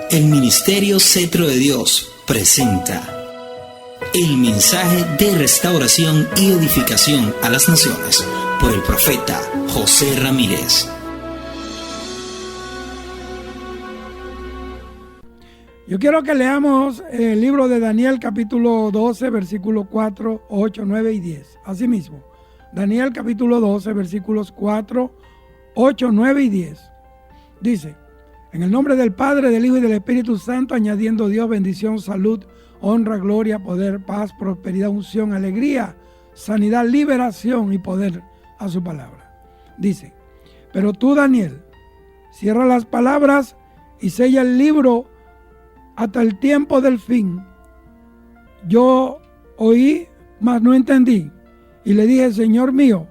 El Ministerio Cetro de Dios presenta el mensaje de restauración y edificación a las naciones por el profeta José Ramírez. Yo quiero que leamos el libro de Daniel capítulo 12, versículos 4, 8, 9 y 10. Asimismo, Daniel capítulo 12, versículos 4, 8, 9 y 10. Dice: en el nombre del Padre, del Hijo y del Espíritu Santo, añadiendo Dios bendición, salud, honra, gloria, poder, paz, prosperidad, unción, alegría, sanidad, liberación y poder a su palabra. Dice: pero tú, Daniel, cierra las palabras y sella el libro hasta el tiempo del fin. Yo oí, mas no entendí. Y le dije: Señor mío,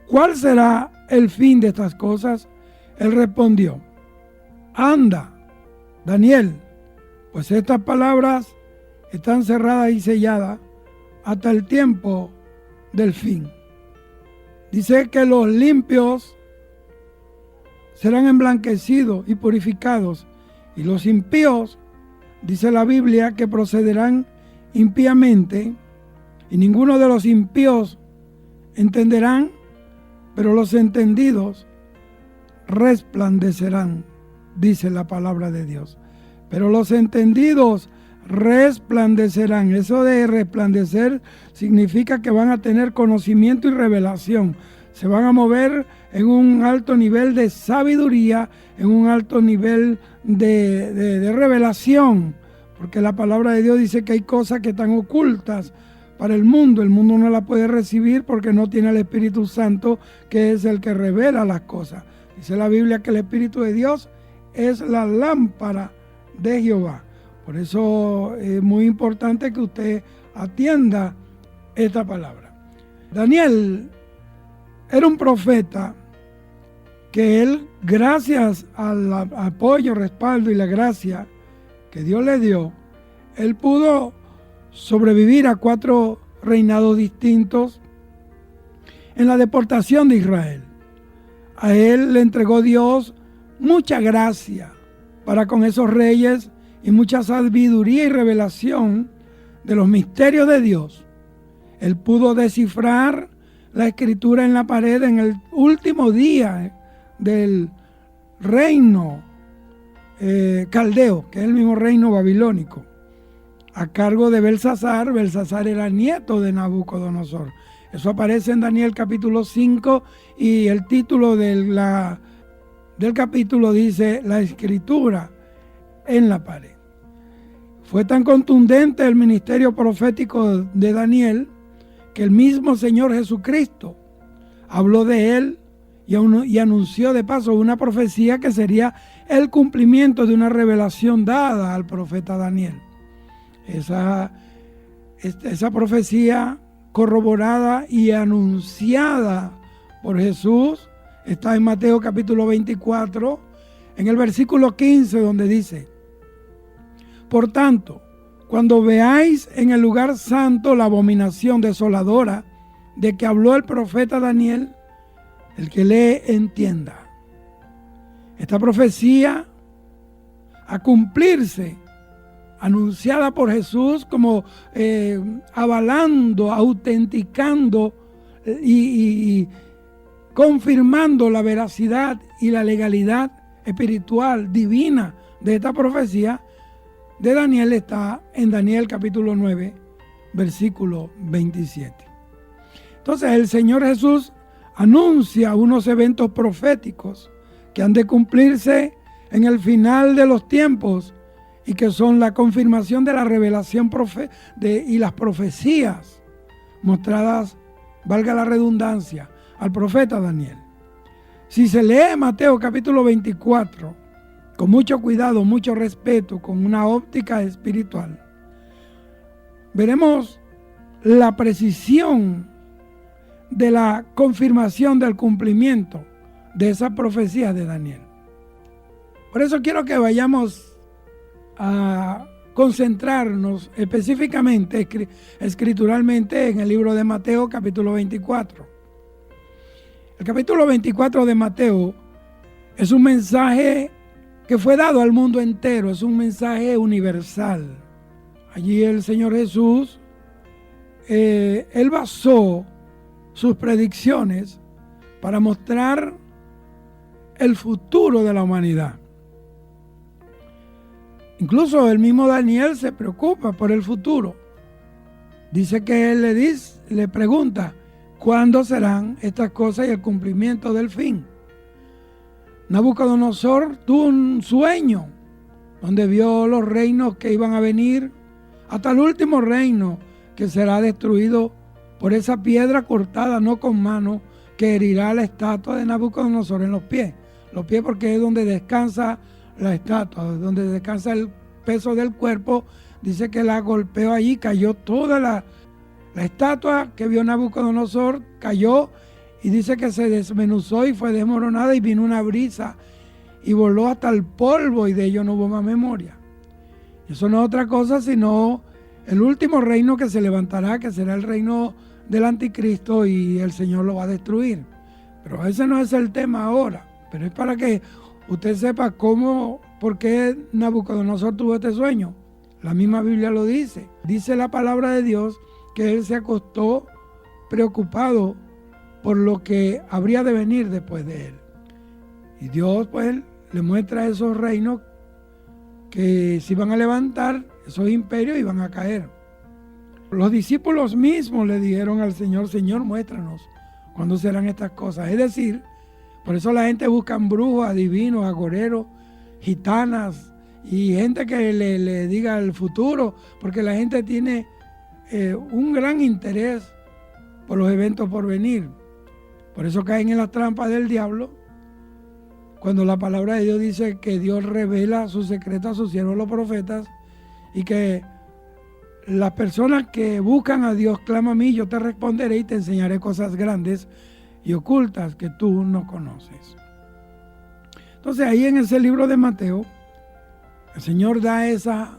¿cuál será el fin de estas cosas? Él respondió: anda, Daniel, pues estas palabras están cerradas y selladas hasta el tiempo del fin. Dice que los limpios serán emblanquecidos y purificados, y los impíos, dice la Biblia, que procederán impíamente, y ninguno de los impíos entenderán, pero los entendidos resplandecerán, dice la palabra de Dios. Pero los entendidos resplandecerán. Eso de resplandecer significa que van a tener conocimiento y revelación. Se van a mover en un alto nivel de sabiduría, en un alto nivel de revelación, porque la palabra de Dios dice que hay cosas que están ocultas para el mundo. El mundo no la puede recibir porque no tiene el Espíritu Santo, que es el que revela las cosas. Dice la Biblia que el Espíritu de Dios es la lámpara de Jehová. Por eso es muy importante que usted atienda esta palabra. Daniel era un profeta que él, gracias al apoyo, respaldo y la gracia que Dios le dio, él pudo sobrevivir a 4 reinados distintos en la deportación de Israel. A él le entregó Dios mucha gracia para con esos reyes y mucha sabiduría y revelación de los misterios de Dios. Él pudo descifrar la escritura en la pared en el último día del reino caldeo, que es el mismo reino babilónico, a cargo de Belsasar. Belsasar era nieto de Nabucodonosor. Eso aparece en Daniel capítulo 5 y el título del capítulo dice: la escritura en la pared. Fue tan contundente el ministerio profético de Daniel que el mismo Señor Jesucristo habló de él y anunció de paso una profecía que sería el cumplimiento de una revelación dada al profeta Daniel. Esa profecía corroborada y anunciada por Jesús está en Mateo capítulo 24, en el versículo 15, donde dice: por tanto, cuando veáis en el lugar santo la abominación desoladora de que habló el profeta Daniel, el que lee entienda. Esta profecía a cumplirse, anunciada por Jesús como avalando, autenticando y confirmando la veracidad y la legalidad espiritual, divina de esta profecía de Daniel, está en Daniel capítulo 9, versículo 27. Entonces el Señor Jesús anuncia unos eventos proféticos que han de cumplirse en el final de los tiempos y que son la confirmación de la revelación y las profecías mostradas, valga la redundancia, al profeta Daniel. Si se lee Mateo capítulo 24 con mucho cuidado, mucho respeto, con una óptica espiritual, veremos la precisión de la confirmación del cumplimiento de esa profecía de Daniel. Por eso quiero que vayamos a concentrarnos específicamente, escrituralmente, en el libro de Mateo capítulo 24. El capítulo 24 de Mateo es un mensaje que fue dado al mundo entero, es un mensaje universal. Allí el Señor Jesús, Él basó sus predicciones para mostrar el futuro de la humanidad. Incluso el mismo Daniel se preocupa por el futuro. Dice que él le pregunta, ¿cuándo serán estas cosas y el cumplimiento del fin? Nabucodonosor tuvo un sueño donde vio los reinos que iban a venir, hasta el último reino que será destruido por esa piedra cortada, no con mano, que herirá la estatua de Nabucodonosor en los pies. Los pies porque es donde descansa la estatua, donde descansa el peso del cuerpo. Dice que la golpeó allí, cayó toda la estatua que vio Nabucodonosor, cayó y dice que se desmenuzó y fue desmoronada y vino una brisa y voló hasta el polvo y de ello no hubo más memoria. Eso no es otra cosa sino el último reino que se levantará, que será el reino del anticristo y el Señor lo va a destruir. Pero ese no es el tema ahora, pero es para que usted sepa por qué Nabucodonosor tuvo este sueño. La misma Biblia lo dice. Dice la palabra de Dios que él se acostó preocupado por lo que habría de venir después de él. Y Dios pues le muestra esos reinos que se iban a levantar, esos imperios iban a caer. Los discípulos mismos le dijeron al Señor, Señor, muéstranos cuándo serán estas cosas. Es decir, por eso la gente busca brujos, adivinos, agoreros, gitanas y gente que le diga el futuro, porque la gente tiene un gran interés por los eventos por venir. Por eso caen en las trampas del diablo, cuando la palabra de Dios dice que Dios revela sus secretos a sus siervos los profetas y que las personas que buscan a Dios claman a mí, yo te responderé y te enseñaré cosas grandes y ocultas que tú no conoces. Entonces ahí en ese libro de Mateo, el Señor da esas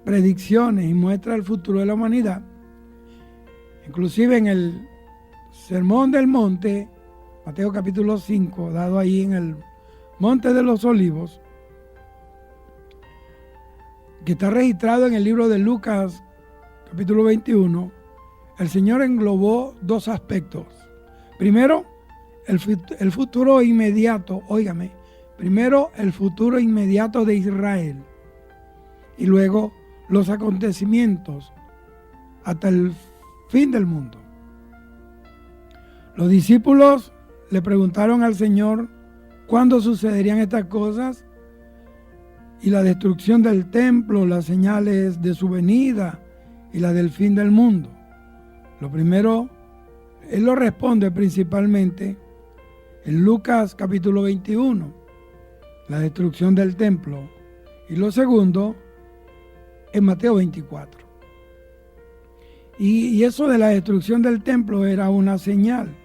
predicciones y muestra el futuro de la humanidad. Inclusive en el Sermón del Monte, Mateo capítulo 5, dado ahí en el Monte de los Olivos, que está registrado en el libro de Lucas capítulo 21, el Señor englobó dos aspectos. Primero, el futuro inmediato, óigame, primero el futuro inmediato de Israel y luego los acontecimientos hasta el fin del mundo. Los discípulos le preguntaron al Señor cuándo sucederían estas cosas y la destrucción del templo, las señales de su venida y la del fin del mundo. Lo primero, Él lo responde principalmente en Lucas capítulo 21, la destrucción del templo, y lo segundo en Mateo 24. Y eso de la destrucción del templo era una señal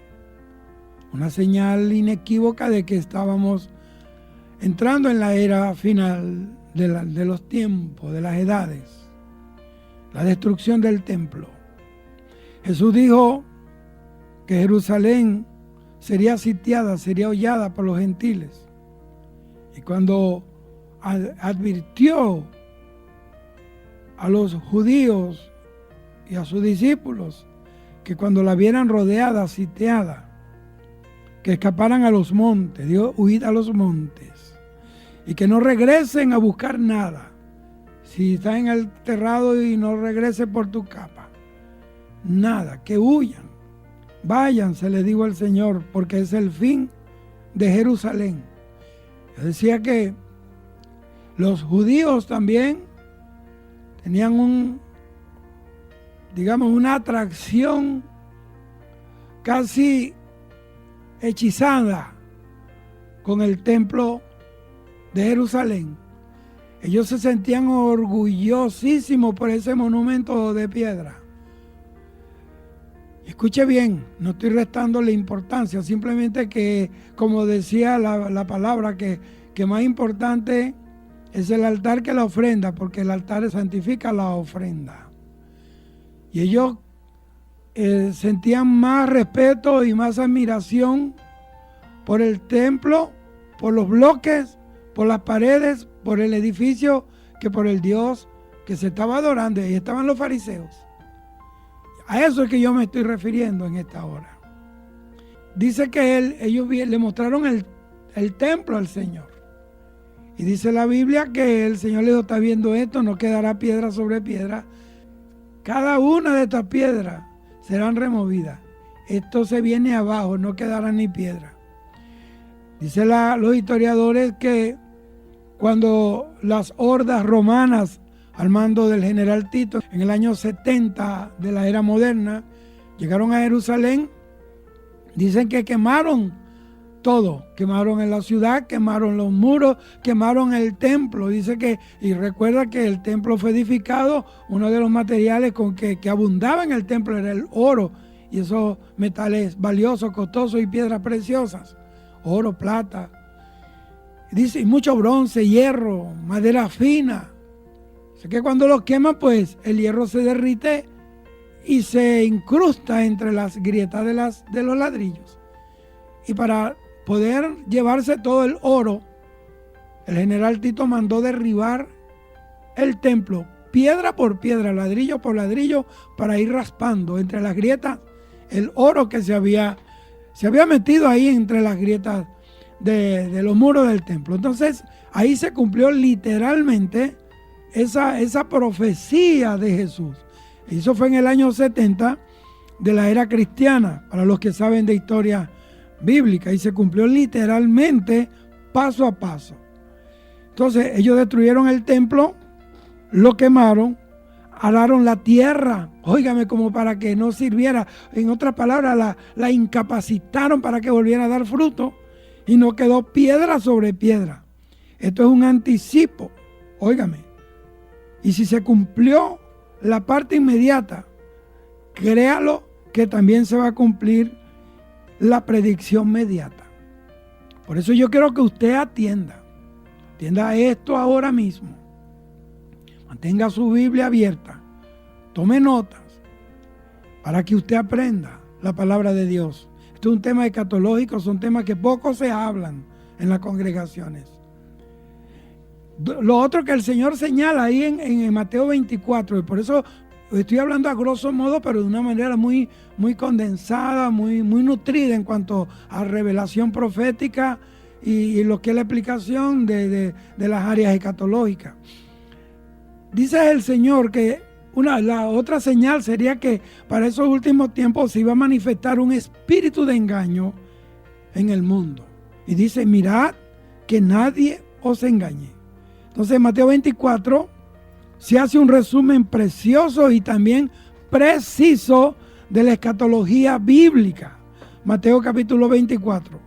inequívoca de que estábamos entrando en la era final de los tiempos, de las edades, la destrucción del templo. Jesús dijo que Jerusalén sería sitiada, sería hollada por los gentiles. Y cuando advirtió a los judíos y a sus discípulos que cuando la vieran rodeada, sitiada, que escaparan a los montes, Dios, huid a los montes y que no regresen a buscar nada. Si estás enterrado y no regreses por tu capa, nada, que huyan, vayan, se les dijo al Señor, porque es el fin de Jerusalén. Yo decía que los judíos también tenían una atracción casi hechizada con el templo de Jerusalén. Ellos se sentían orgullosísimos por ese monumento de piedra. Escuche bien, no estoy restándole importancia, simplemente que, como decía la palabra, que más importante es el altar que la ofrenda, porque el altar santifica la ofrenda. Y ellos sentían más respeto y más admiración por el templo, por los bloques, por las paredes, por el edificio, que por el Dios que se estaba adorando. Y ahí estaban los fariseos. A eso es que yo me estoy refiriendo en esta hora. Dice que ellos le mostraron el templo al Señor. Y dice la Biblia que el Señor le dijo: está viendo esto, no quedará piedra sobre piedra. Cada una de estas piedras serán removidas. Esto se viene abajo, no quedará ni piedra. Dice los historiadores que cuando las hordas romanas al mando del general Tito en el año 70 de la era moderna llegaron a Jerusalén, dicen que quemaron todo, quemaron en la ciudad, quemaron los muros, quemaron el templo. Dice que, y recuerda que el templo fue edificado, uno de los materiales con que abundaba en el templo era el oro, y esos metales valiosos, costosos y piedras preciosas, oro, plata. Dice, y mucho bronce, hierro, madera fina. Sé que cuando lo queman, pues el hierro se derrite y se incrusta entre las grietas de los ladrillos. Y para poder llevarse todo el oro, el general Tito mandó derribar el templo, piedra por piedra, ladrillo por ladrillo, para ir raspando entre las grietas el oro que se había metido ahí entre las grietas de los muros del templo. Entonces ahí se cumplió literalmente esa profecía de Jesús. Eso fue en el año 70 de la era cristiana, para los que saben de historia bíblica, y se cumplió literalmente paso a paso. Entonces ellos destruyeron el templo, lo quemaron, araron la tierra, óigame, como para que no sirviera. En otras palabras, la incapacitaron para que volviera a dar fruto, y no quedó piedra sobre piedra. Esto es un anticipo, óigame. Y si se cumplió la parte inmediata, créalo que también se va a cumplir la predicción mediata. Por eso yo quiero que usted atienda esto ahora mismo. Mantenga su Biblia abierta, tome notas para que usted aprenda la palabra de Dios. Esto es un tema escatológico, son temas que poco se hablan en las congregaciones. Lo otro que el Señor señala ahí en Mateo 24, y por eso estoy hablando a grosso modo, pero de una manera muy, muy condensada, muy, muy nutrida en cuanto a revelación profética y lo que es la explicación de las áreas escatológicas. Dice el Señor que la otra señal sería que para esos últimos tiempos se iba a manifestar un espíritu de engaño en el mundo. Y dice: mirad que nadie os engañe. Entonces en Mateo 24 se hace un resumen precioso y también preciso de la escatología bíblica. Mateo capítulo 24,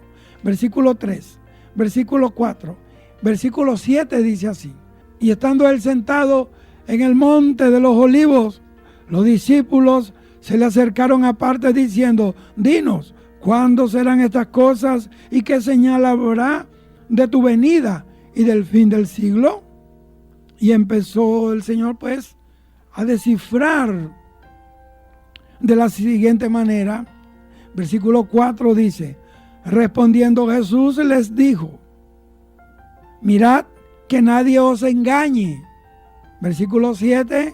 versículo 3, versículo 4, versículo 7 dice así: y estando él sentado en el monte de los olivos, los discípulos se le acercaron aparte diciendo: dinos, ¿cuándo serán estas cosas y qué señal habrá de tu venida y del fin del siglo? Y empezó el Señor pues a descifrar de la siguiente manera. Versículo 4 dice: respondiendo Jesús les dijo: mirad que nadie os engañe. Versículo 7: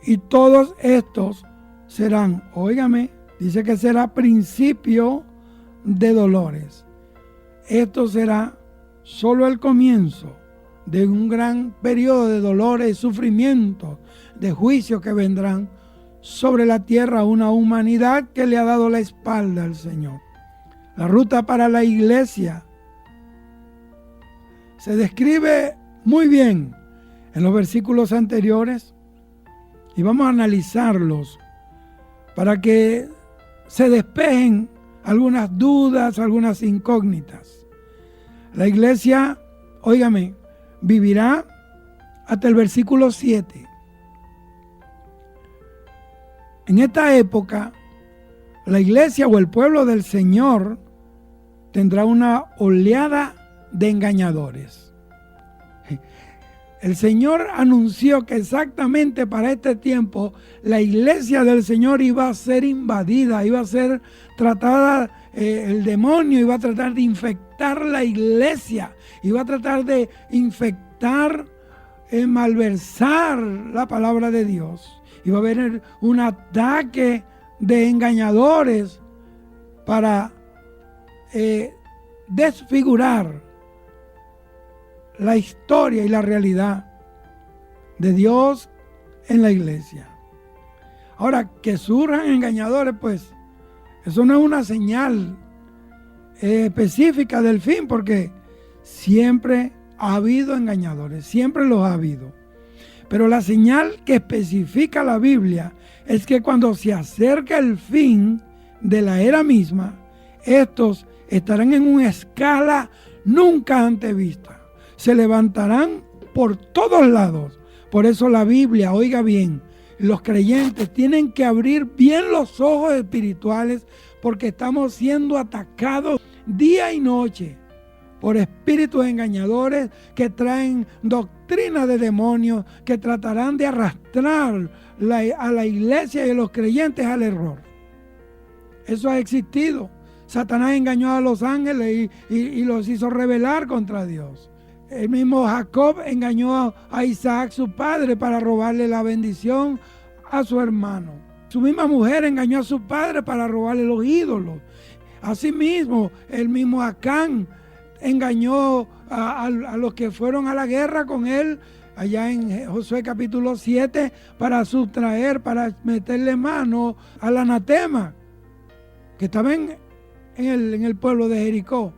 y todos estos serán, óigame, dice que será principio de dolores. Esto será solo el comienzo de un gran periodo de dolores y sufrimientos, de juicios que vendrán sobre la tierra a una humanidad que le ha dado la espalda al Señor. La ruta para la iglesia se describe muy bien en los versículos anteriores, y vamos a analizarlos para que se despejen algunas dudas, algunas incógnitas. La iglesia, óigame, vivirá hasta el versículo 7. En esta época, la iglesia o el pueblo del Señor tendrá una oleada de engañadores. El Señor anunció que exactamente para este tiempo la iglesia del Señor iba a ser invadida, iba a ser tratada, el demonio iba a tratar de infectar la iglesia, iba a tratar de infectar, malversar la palabra de Dios. Iba a haber un ataque de engañadores para desfigurar la historia y la realidad de Dios en la iglesia. Ahora, que surjan engañadores, pues, eso no es una señal específica del fin, porque siempre ha habido engañadores, siempre los ha habido. Pero la señal que especifica la Biblia es que cuando se acerca el fin de la era misma, estos estarán en una escala nunca antes vista. Se levantarán por todos lados. Por eso la Biblia, oiga bien, los creyentes tienen que abrir bien los ojos espirituales, porque estamos siendo atacados día y noche por espíritus engañadores que traen doctrina de demonios, que tratarán de arrastrar a la iglesia y a los creyentes al error. Eso ha existido. Satanás engañó a los ángeles y los hizo rebelar contra Dios. El mismo Jacob engañó a Isaac, su padre, para robarle la bendición a su hermano. Su misma mujer engañó a su padre para robarle los ídolos. Asimismo, el mismo Acán engañó a los que fueron a la guerra con él, allá en Josué capítulo 7, para sustraer, para meterle mano al anatema que estaba en el pueblo de Jericó.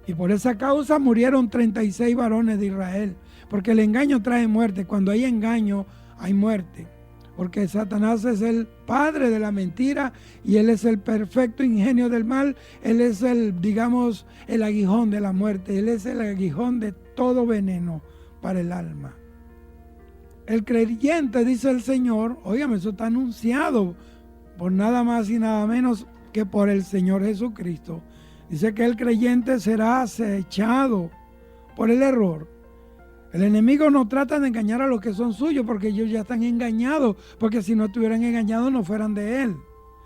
Y por esa causa murieron 36 varones de Israel. Porque el engaño trae muerte. Cuando hay engaño, hay muerte. Porque Satanás es el padre de la mentira y él es el perfecto ingenio del mal. Él es el aguijón de la muerte. Él es el aguijón de todo veneno para el alma. El creyente, dice el Señor, óigame, eso está anunciado por nada más y nada menos que por el Señor Jesucristo. Dice que el creyente será acechado por el error. El enemigo no trata de engañar a los que son suyos, porque ellos ya están engañados, porque si no estuvieran engañados no fueran de él.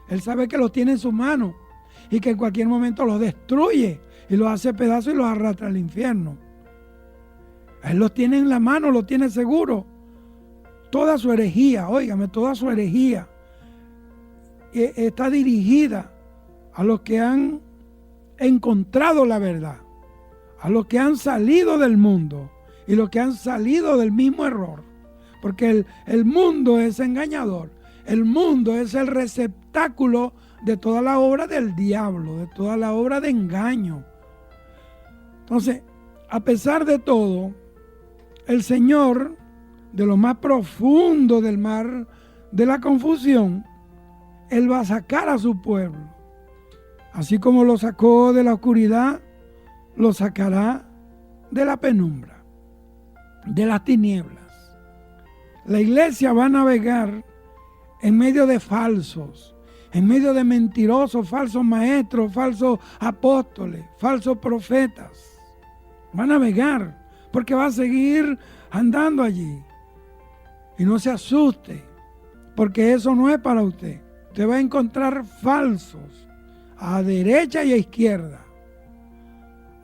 Él sabe que los tiene en su mano y que en cualquier momento los destruye y los hace pedazos y los arrastra al infierno. Él los tiene en la mano, los tiene seguro. Toda su herejía, óigame, toda su herejía está dirigida a los que han encontrado la verdad, a los que han salido del mundo y los que han salido del mismo error, porque el mundo es engañador, el mundo es el receptáculo de toda la obra del diablo, de toda la obra de engaño. Entonces, a pesar de todo, el Señor, de lo más profundo del mar de la confusión, Él va a sacar a su pueblo. Así como lo sacó de la oscuridad, lo sacará de la penumbra, de las tinieblas. La iglesia va a navegar en medio de falsos, en medio de mentirosos, falsos maestros, falsos apóstoles, falsos profetas. Va a navegar porque va a seguir andando allí. Y no se asuste, porque eso no es para usted. Usted va a encontrar falsos a derecha y a izquierda,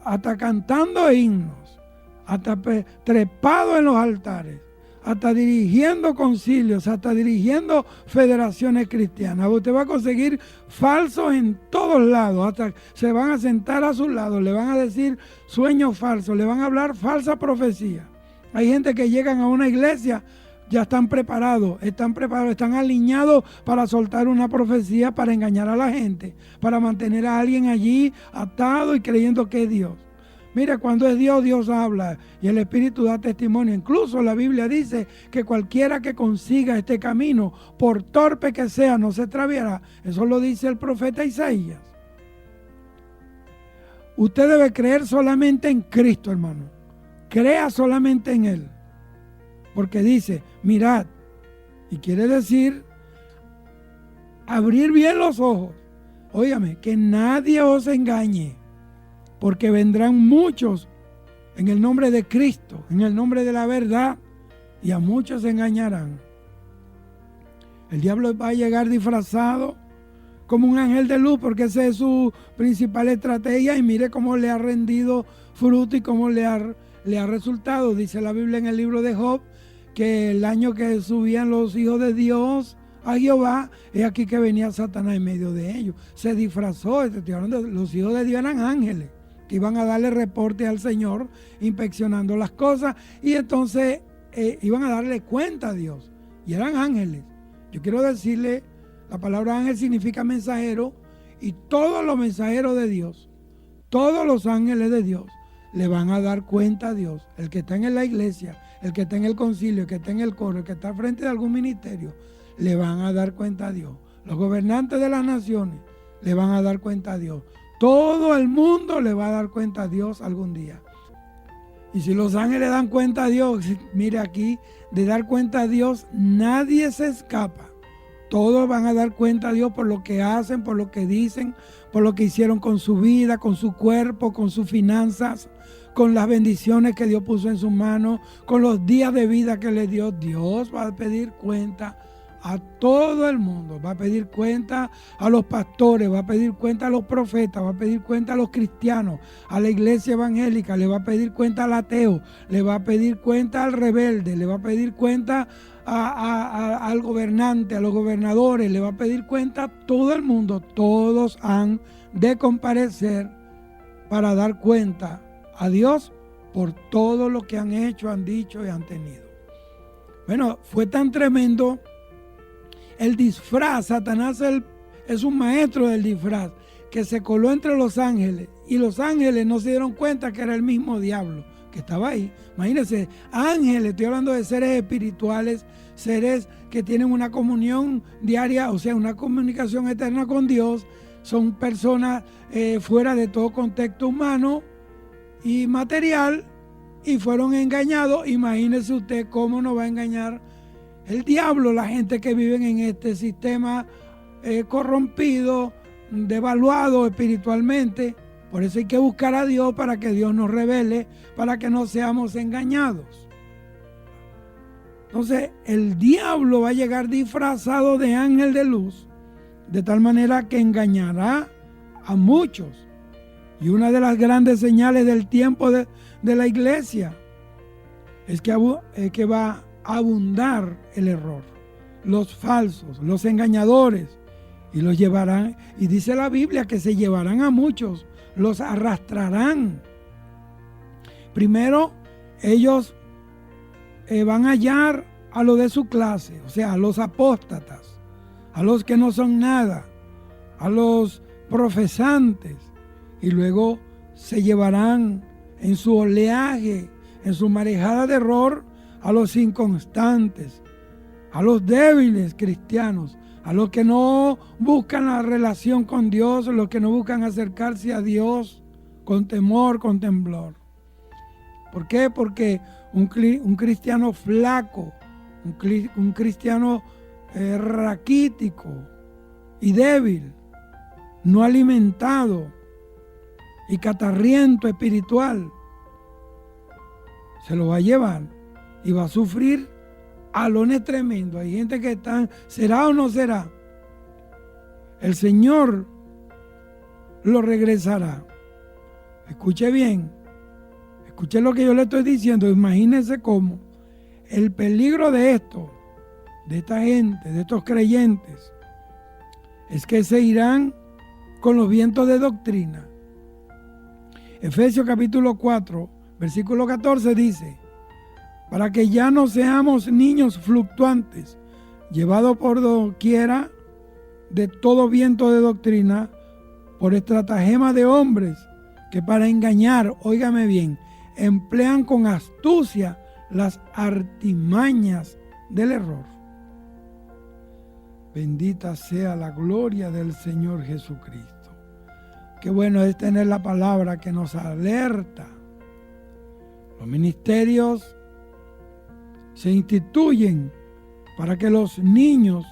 hasta cantando himnos, hasta trepado en los altares, hasta dirigiendo concilios, hasta dirigiendo federaciones cristianas. Usted va a conseguir falsos en todos lados, hasta se van a sentar a su lado, le van a decir sueños falsos, le van a hablar falsa profecía. Hay gente que llegan a una iglesia, ya están preparados, están alineados para soltar una profecía, para engañar a la gente, para mantener a alguien allí atado y creyendo que es Dios. Mira, cuando es Dios, Dios habla y el Espíritu da testimonio. Incluso la Biblia dice que cualquiera que consiga este camino, por torpe que sea, no se extraviará. Eso lo dice el profeta Isaías. Usted debe creer solamente en Cristo, hermano. Crea solamente en Él. Porque dice, mirad, y quiere decir abrir bien los ojos. Óigame, que nadie os engañe, porque vendrán muchos en el nombre de Cristo, en el nombre de la verdad, y a muchos engañarán. El diablo va a llegar disfrazado como un ángel de luz, porque esa es su principal estrategia, y mire cómo le ha rendido fruto y cómo le ha resultado. Dice la Biblia en el libro de Job que el año que subían los hijos de Dios a Jehová, es aquí que venía Satanás en medio de ellos. Se disfrazó, los hijos de Dios eran ángeles que iban a darle reporte al Señor, inspeccionando las cosas, y entonces iban a darle cuenta a Dios, y eran ángeles. Yo quiero decirle, la palabra ángel significa mensajero, y todos los mensajeros de Dios, todos los ángeles de Dios, le van a dar cuenta a Dios. El que está en la iglesia, el que está en el concilio, el que está en el coro, el que está al frente de algún ministerio, le van a dar cuenta a Dios. Los gobernantes de las naciones le van a dar cuenta a Dios. Todo el mundo le va a dar cuenta a Dios algún día. Y si los ángeles dan cuenta a Dios, mire aquí, de dar cuenta a Dios, nadie se escapa. Todos van a dar cuenta a Dios por lo que hacen, por lo que dicen, por lo que hicieron con su vida, con su cuerpo, con sus finanzas, con las bendiciones que Dios puso en sus manos, con los días de vida que le dio. Dios va a pedir cuenta a todo el mundo, va a pedir cuenta a los pastores, va a pedir cuenta a los profetas, va a pedir cuenta a los cristianos, a la iglesia evangélica, le va a pedir cuenta al ateo, le va a pedir cuenta al rebelde, le va a pedir cuenta al gobernante, a los gobernadores, le va a pedir cuenta a todo el mundo. Todos han de comparecer para dar cuenta a Dios por todo lo que han hecho, han dicho y han tenido. Bueno, fue tan tremendo el disfraz. Satanás es un maestro del disfraz, que se coló entre los ángeles, y los ángeles no se dieron cuenta que era el mismo diablo que estaba ahí. Imagínense, ángeles, estoy hablando de seres espirituales, seres que tienen una comunión diaria, o sea, una comunicación eterna con Dios. Son personas fuera de todo contexto humano y material, y fueron engañados. Imagínese usted cómo nos va a engañar el diablo, la gente que vive en este sistema corrompido, devaluado espiritualmente. Por eso hay que buscar a Dios, para que Dios nos revele, para que no seamos engañados. Entonces, el diablo va a llegar disfrazado de ángel de luz, de tal manera que engañará a muchos. Y una de las grandes señales del tiempo de la iglesia es que va a abundar el error, los falsos, los engañadores, y los llevarán. Y dice la Biblia que se llevarán a muchos, los arrastrarán. Primero, ellos van a hallar a los de su clase, o sea, a los apóstatas, a los que no son nada, a los profesantes, y luego se llevarán en su oleaje, en su marejada de error, a los inconstantes, a los débiles cristianos, a los que no buscan la relación con Dios, a los que no buscan acercarse a Dios con temor, con temblor. ¿Por qué? Porque un cristiano flaco, un cristiano raquítico y débil, no alimentado y catarriento espiritual, se lo va a llevar y va a sufrir alones tremendos. Hay gente que está, ¿será o no será? El Señor lo regresará. Escuche bien, escuche lo que yo le estoy diciendo. Imagínense cómo el peligro de esto, de esta gente, de estos creyentes, es que se irán con los vientos de doctrina. Efesios capítulo 4, versículo 14 dice: para que ya no seamos niños fluctuantes, llevados por doquiera de todo viento de doctrina, por estratagema de hombres que para engañar, óigame bien, emplean con astucia las artimañas del error. Bendita sea la gloria del Señor Jesucristo. Qué bueno es tener la palabra que nos alerta. Los ministerios se instituyen para que los niños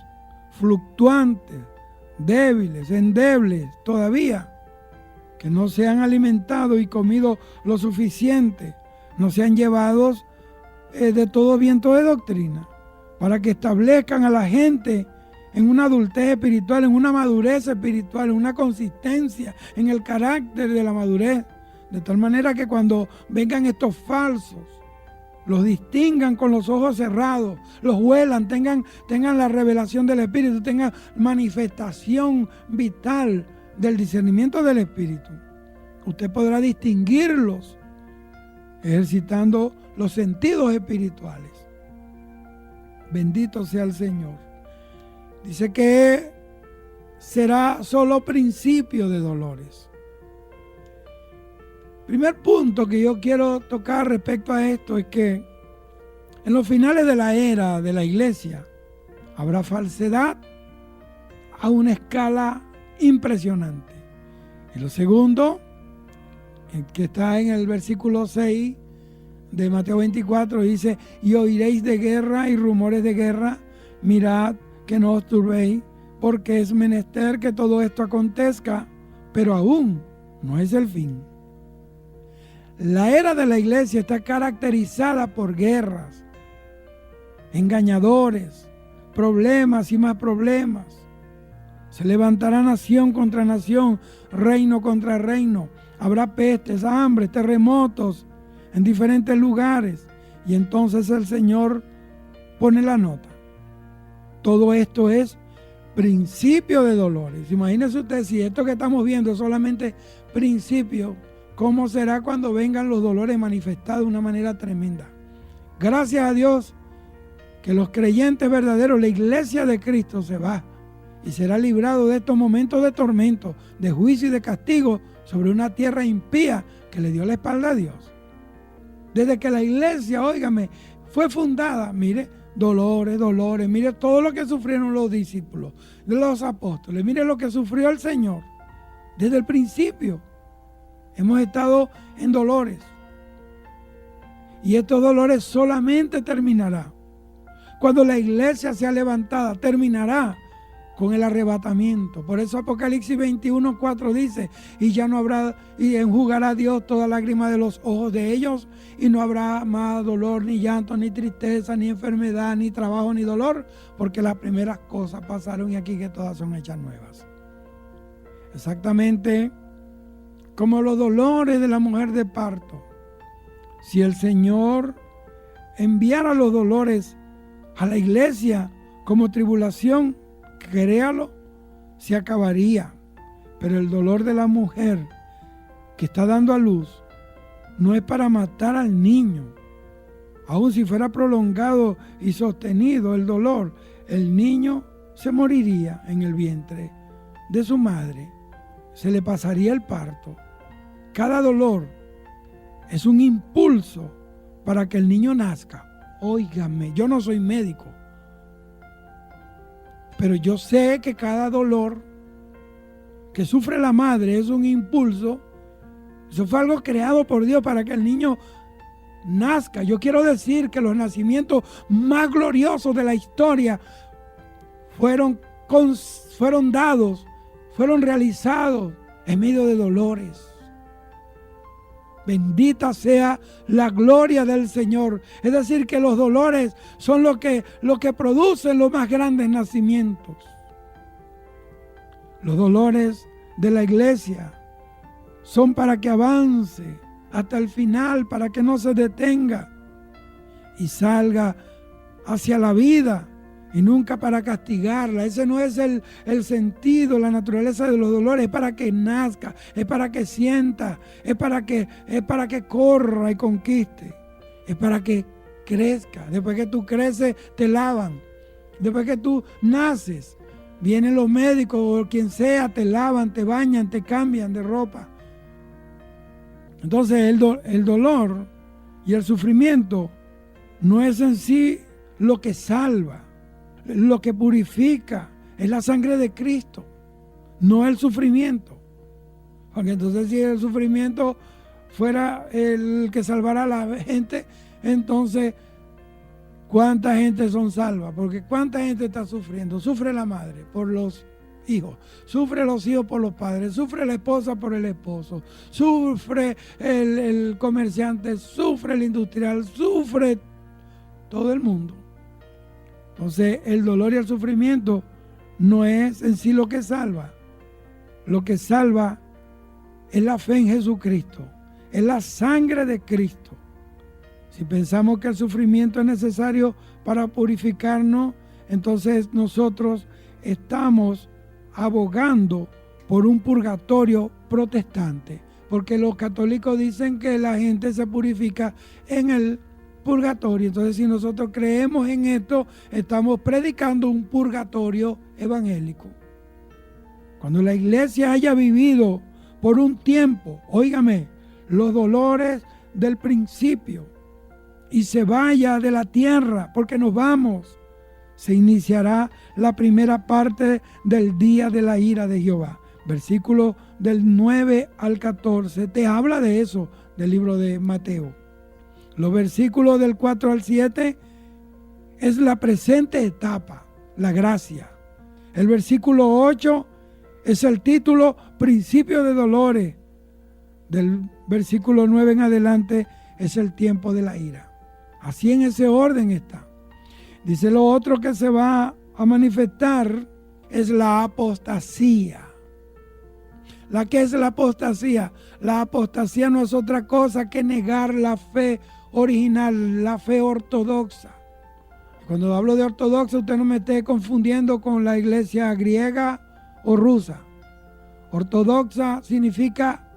fluctuantes, débiles, endebles todavía, que no se han alimentado y comido lo suficiente, no sean llevados de todo viento de doctrina, para que establezcan a la gente en una adultez espiritual, en una madurez espiritual, en una consistencia, en el carácter de la madurez, de tal manera que cuando vengan estos falsos, los distingan con los ojos cerrados, los huelan, tengan la revelación del Espíritu, tengan manifestación vital del discernimiento del Espíritu. Usted podrá distinguirlos ejercitando los sentidos espirituales. Bendito sea el Señor. Dice que será solo principio de dolores. Primer punto que yo quiero tocar respecto a esto es que en los finales de la era de la iglesia habrá falsedad a una escala impresionante. Y lo segundo, que está en el versículo 6 de Mateo 24, dice: y oiréis de guerra y rumores de guerra, mirad que no os turbéis, porque es menester que todo esto acontezca, pero aún no es el fin. La era de la iglesia está caracterizada por guerras, engañadores, problemas y más problemas. Se levantará nación contra nación, reino contra reino. Habrá pestes, hambres, terremotos en diferentes lugares. Y entonces el Señor pone la nota. Todo esto es principio de dolores. Imagínese usted, si esto que estamos viendo es solamente principio, ¿cómo será cuando vengan los dolores manifestados de una manera tremenda? Gracias a Dios que los creyentes verdaderos, la iglesia de Cristo, se va y será librado de estos momentos de tormento, de juicio y de castigo sobre una tierra impía que le dio la espalda a Dios. Desde que la iglesia, óigame, fue fundada, mire, dolores, mire todo lo que sufrieron los discípulos, los apóstoles, mire lo que sufrió el Señor. Desde el principio hemos estado en dolores. Y estos dolores solamente terminará cuando la iglesia sea levantada, terminará con el arrebatamiento. Por eso Apocalipsis 21:4 dice: y ya no habrá, y enjugará Dios toda lágrima de los ojos de ellos, y no habrá más dolor, ni llanto, ni tristeza, ni enfermedad, ni trabajo, ni dolor, porque las primeras cosas pasaron y aquí que todas son hechas nuevas. Exactamente como los dolores de la mujer de parto. Si el Señor enviara los dolores a la iglesia como tribulación, créalo, se acabaría. Pero el dolor de la mujer que está dando a luz no es para matar al niño. Aun si fuera prolongado y sostenido el dolor, el niño se moriría en el vientre de su madre. Se le pasaría el parto. Cada dolor es un impulso para que el niño nazca. Óigame, yo no soy médico, pero yo sé que cada dolor que sufre la madre es un impulso. Eso fue algo creado por Dios para que el niño nazca. Yo quiero decir que los nacimientos más gloriosos de la historia fueron dados, fueron realizados en medio de dolores. Bendita sea la gloria del Señor. Es decir, que los dolores son lo que producen los más grandes nacimientos. Los dolores de la iglesia son para que avance hasta el final, para que no se detenga y salga hacia la vida y nunca para castigarla. Ese no es el sentido, la naturaleza de los dolores. Es para que nazca, es para que sienta, es para que corra y conquiste, es para que crezca. Después que tú creces, te lavan. Después que tú naces, vienen los médicos o quien sea, te lavan, te bañan, te cambian de ropa. Entonces el dolor y el sufrimiento no es en sí lo que salva. Lo que purifica es la sangre de Cristo, no el sufrimiento. Porque entonces, si el sufrimiento fuera el que salvara a la gente, entonces ¿cuánta gente son salvas? Porque ¿cuánta gente está sufriendo? Sufre la madre por los hijos, sufre los hijos por los padres, sufre la esposa por el esposo, sufre el comerciante, sufre el industrial, sufre todo el mundo. Entonces, el dolor y el sufrimiento no es en sí lo que salva. Lo que salva es la fe en Jesucristo, es la sangre de Cristo. Si pensamos que el sufrimiento es necesario para purificarnos, entonces nosotros estamos abogando por un purgatorio protestante, porque los católicos dicen que la gente se purifica en el purgatorio. Entonces, si nosotros creemos en esto, estamos predicando un purgatorio evangélico. Cuando la iglesia haya vivido por un tiempo, óigame, los dolores del principio y se vaya de la tierra, porque nos vamos, se iniciará la primera parte del día de la ira de Jehová. Versículo del 9 al 14 te habla de eso, del libro de Mateo. Los versículos del 4 al 7 es la presente etapa, la gracia. El versículo 8 es el título Principio de dolores. Del versículo 9 en adelante es el tiempo de la ira. Así en ese orden está. Dice, lo otro que se va a manifestar es la apostasía. ¿La qué es la apostasía? La apostasía no es otra cosa que negar la fe original, la fe ortodoxa. Cuando hablo de ortodoxa, usted no me esté confundiendo con la iglesia griega o rusa. Ortodoxa significa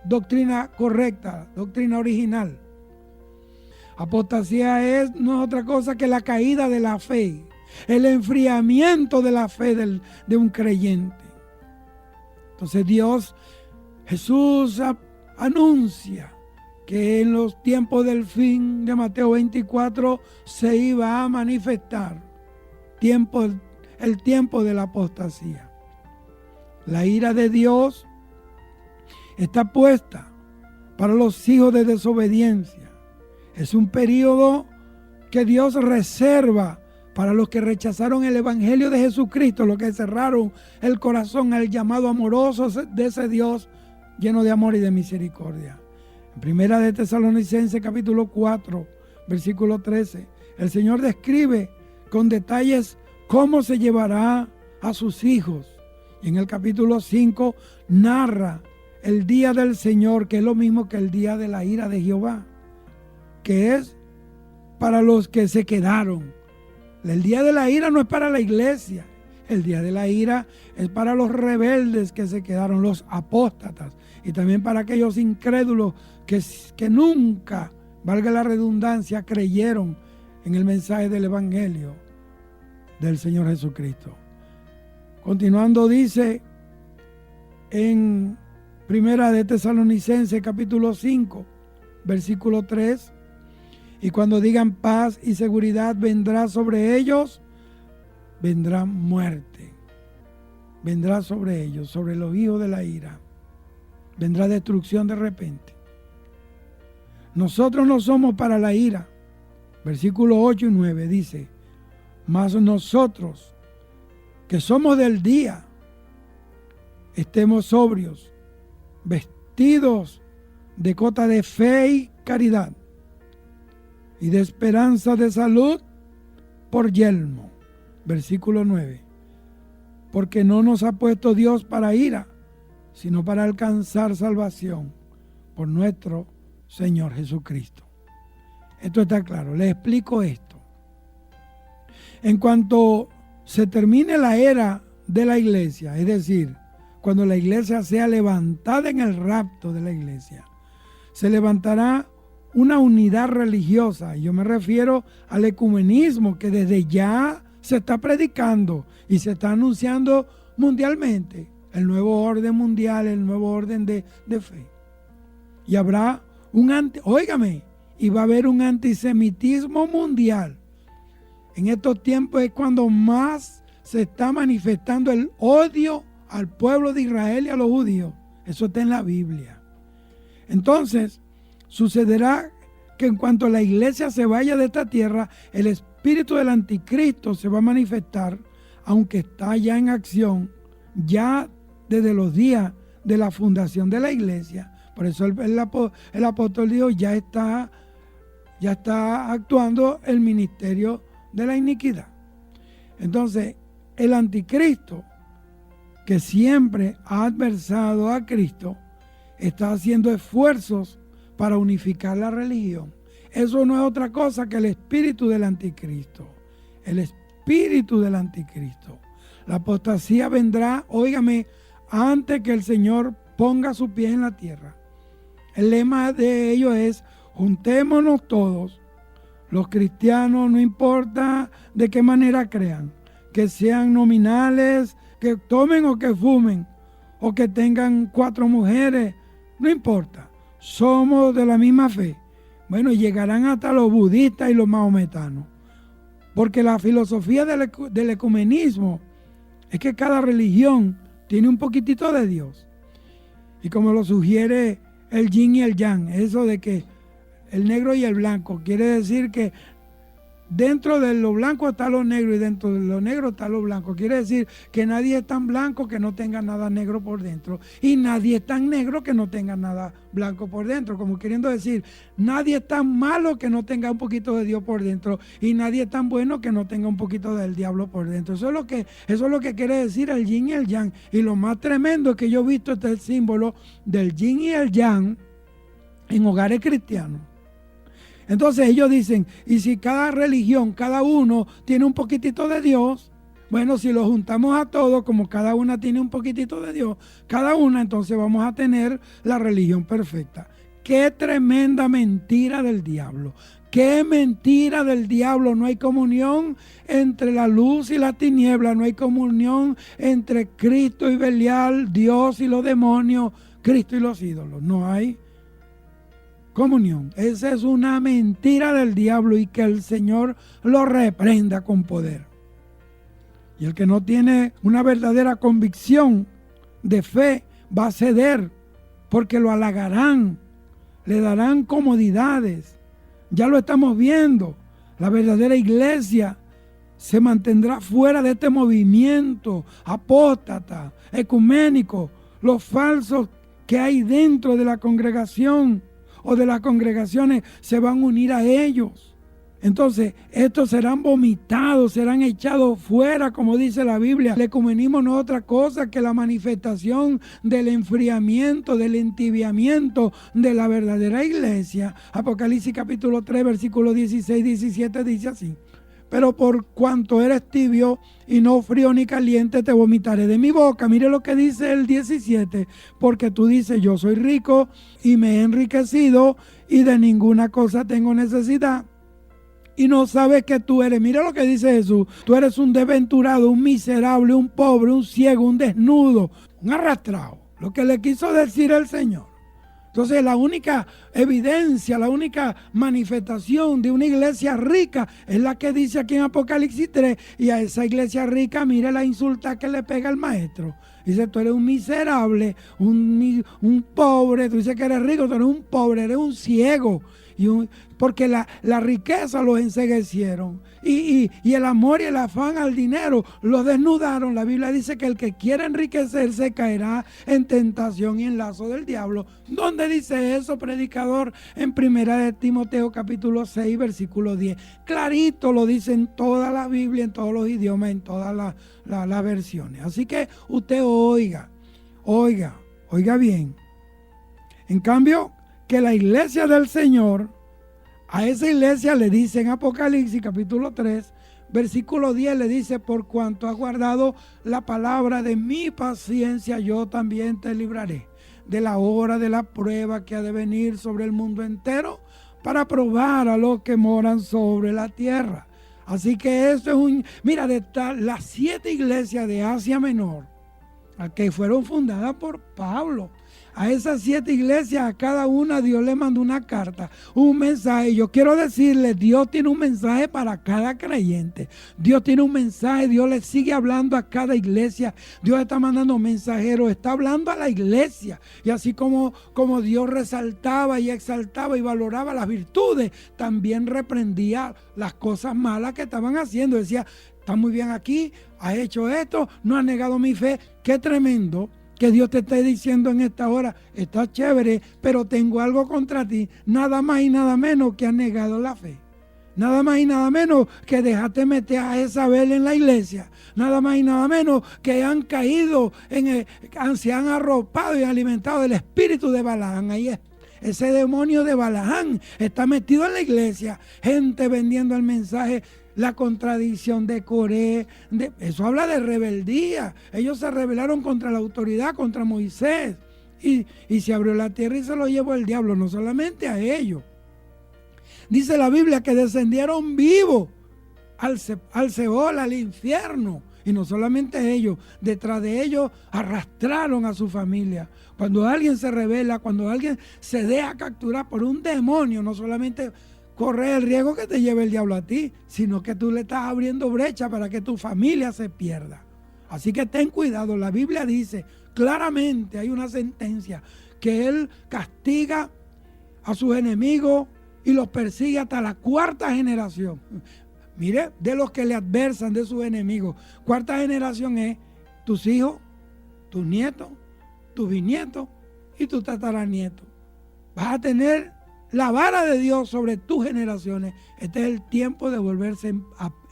doctrina correcta, doctrina original. Apostasía no es otra cosa que la caída de la fe, el enfriamiento de la fe de un creyente. Entonces Jesús anuncia que en los tiempos del fin de Mateo 24 se iba a manifestar el tiempo de la apostasía. La ira de Dios está puesta para los hijos de desobediencia. Es un periodo que Dios reserva para los que rechazaron el evangelio de Jesucristo, los que cerraron el corazón al llamado amoroso de ese Dios lleno de amor y de misericordia. En Primera de Tesalonicenses capítulo 4, versículo 13, el Señor describe con detalles cómo se llevará a sus hijos. Y en el capítulo 5 narra el día del Señor, que es lo mismo que el día de la ira de Jehová, que es para los que se quedaron. El día de la ira no es para la iglesia. El día de la ira es para los rebeldes que se quedaron, los apóstatas, y también para aquellos incrédulos que nunca, valga la redundancia, creyeron en el mensaje del evangelio del Señor Jesucristo. Continuando dice en Primera de Tesalonicenses capítulo 5, versículo 3, y cuando digan paz y seguridad vendrá sobre ellos, vendrá muerte. Vendrá sobre ellos, sobre los hijos de la ira. Vendrá destrucción de repente. Nosotros no somos para la ira. Versículos 8 y 9 dice, mas nosotros que somos del día, estemos sobrios, vestidos de cota de fe y caridad, y de esperanza de salud por yelmo. Versículo 9. Porque no nos ha puesto Dios para ira, sino para alcanzar salvación por nuestro Señor Jesucristo. Esto está claro. Les explico esto. En cuanto se termine la era de la iglesia, es decir, cuando la iglesia sea levantada en el rapto de la iglesia, se levantará una unidad religiosa. Yo me refiero al ecumenismo que desde ya se está predicando y se está anunciando mundialmente. El nuevo orden mundial, el nuevo orden de fe. Y habrá y va a haber un antisemitismo mundial. En estos tiempos es cuando más se está manifestando el odio al pueblo de Israel y a los judíos. Eso está en la Biblia. Entonces, sucederá que en cuanto la iglesia se vaya de esta tierra, el espíritu del anticristo se va a manifestar, aunque está ya en acción, ya desde los días de la fundación de la iglesia. Por eso el apóstol dijo, ya ya está actuando el ministerio de la iniquidad. Entonces, el anticristo, que siempre ha adversado a Cristo, está haciendo esfuerzos para unificar la religión. Eso no es otra cosa que el espíritu del anticristo. El espíritu del anticristo. La apostasía vendrá, óigame, antes que el Señor ponga sus pies en la tierra. El lema de ellos es: juntémonos todos, los cristianos, no importa de qué manera crean, que sean nominales, que tomen o que fumen, o que tengan 4 mujeres, no importa, somos de la misma fe. Bueno, llegarán hasta los budistas y los mahometanos, porque la filosofía del ecumenismo es que cada religión tiene un poquitito de Dios. Y como lo sugiere el yin y el yang, eso de que el negro y el blanco, quiere decir que dentro de lo blanco está lo negro y dentro de lo negro está lo blanco. Quiere decir que nadie es tan blanco que no tenga nada negro por dentro, y nadie es tan negro que no tenga nada blanco por dentro. Como queriendo decir, nadie es tan malo que no tenga un poquito de Dios por dentro, y nadie es tan bueno que no tenga un poquito del diablo por dentro. Eso es lo que quiere decir el yin y el yang. Y lo más tremendo es que yo he visto este símbolo del yin y el yang en hogares cristianos. Entonces ellos dicen, y si cada religión, cada uno tiene un poquitito de Dios, bueno, si lo juntamos a todos, como cada una tiene un poquitito de Dios, cada una, entonces vamos a tener la religión perfecta. Qué tremenda mentira del diablo. Qué mentira del diablo. No hay comunión entre la luz y la tiniebla. No hay comunión entre Cristo y Belial, Dios y los demonios, Cristo y los ídolos. No hay comunión. Esa es una mentira del diablo, y que el Señor lo reprenda con poder. Y el que no tiene una verdadera convicción de fe va a ceder, porque lo halagarán, le darán comodidades. Ya lo estamos viendo. La verdadera iglesia se mantendrá fuera de este movimiento apóstata, ecuménico, los falsos que hay dentro de la congregación o de las congregaciones se van a unir a ellos. Entonces, estos serán vomitados, serán echados fuera, como dice la Biblia. El ecumenismo no es otra cosa que la manifestación del enfriamiento, del entibiamiento de la verdadera iglesia. Apocalipsis capítulo 3, versículo 16, 17 dice así: pero por cuanto eres tibio y no frío ni caliente, te vomitaré de mi boca. Mire lo que dice el 17. Porque tú dices, yo soy rico y me he enriquecido y de ninguna cosa tengo necesidad, y no sabes que tú eres. Mira lo que dice Jesús: tú eres un desventurado, un miserable, un pobre, un ciego, un desnudo, un arrastrado. Lo que le quiso decir el Señor. Entonces, la única evidencia, la única manifestación de una iglesia rica es la que dice aquí en Apocalipsis 3. Y a esa iglesia rica, mire la insulta que le pega el maestro. Dice, tú eres un miserable, un pobre. Tú dices que eres rico, tú eres un pobre, eres un ciego. Porque la riqueza los enceguecieron, y el amor y el afán al dinero los desnudaron. La Biblia dice que el que quiera enriquecerse caerá en tentación y en lazo del diablo. ¿Dónde dice eso, predicador? En 1 Timoteo capítulo 6, versículo 10. Clarito lo dice en toda la Biblia, en todos los idiomas, en todas las versiones. Así que usted oiga bien. En cambio, que la iglesia del Señor, a esa iglesia le dice en Apocalipsis capítulo 3, versículo 10, le dice: por cuanto has guardado la palabra de mi paciencia, yo también te libraré de la hora de la prueba que ha de venir sobre el mundo entero, para probar a los que moran sobre la tierra. Así que eso es mira, de las 7 iglesias de Asia Menor, que fueron fundadas por Pablo, a esas 7 iglesias, a cada una Dios le mandó una carta, un mensaje. Yo quiero decirles, Dios tiene un mensaje para cada creyente. Dios tiene un mensaje, Dios le sigue hablando a cada iglesia. Dios está mandando mensajeros, está hablando a la iglesia. Y así como Dios resaltaba y exaltaba y valoraba las virtudes, también reprendía las cosas malas que estaban haciendo. Decía, está muy bien aquí, ha hecho esto, no ha negado mi fe. Qué tremendo que Dios te esté diciendo en esta hora, está chévere, pero tengo algo contra ti, nada más y nada menos que has negado la fe. Nada más y nada menos que dejaste meter a Jezabel en la iglesia. Nada más y nada menos que han caído, se han arropado y alimentado del espíritu de Balaam. Ahí es. Ese demonio de Balaam está metido en la iglesia. Gente vendiendo el mensaje, la contradicción de Coré. Eso habla de rebeldía. Ellos se rebelaron contra la autoridad, contra Moisés. Y se abrió la tierra y se lo llevó el diablo, no solamente a ellos. Dice la Biblia que descendieron vivos al Seol, al infierno. Y no solamente ellos, detrás de ellos arrastraron a su familia. Cuando alguien se rebela, cuando alguien se deja capturar por un demonio, no solamente corre el riesgo que te lleve el diablo a ti, sino que tú le estás abriendo brecha para que tu familia se pierda. Así que ten cuidado, la Biblia dice claramente, hay una sentencia, que Él castiga a sus enemigos y los persigue hasta la 4ª generación. Mire, de los que le adversan, de sus enemigos. 4ª generación es tus hijos, tus nietos, tus bisnietos y tus tataranietos. Vas a tener la vara de Dios sobre tus generaciones. Este es el tiempo de volverse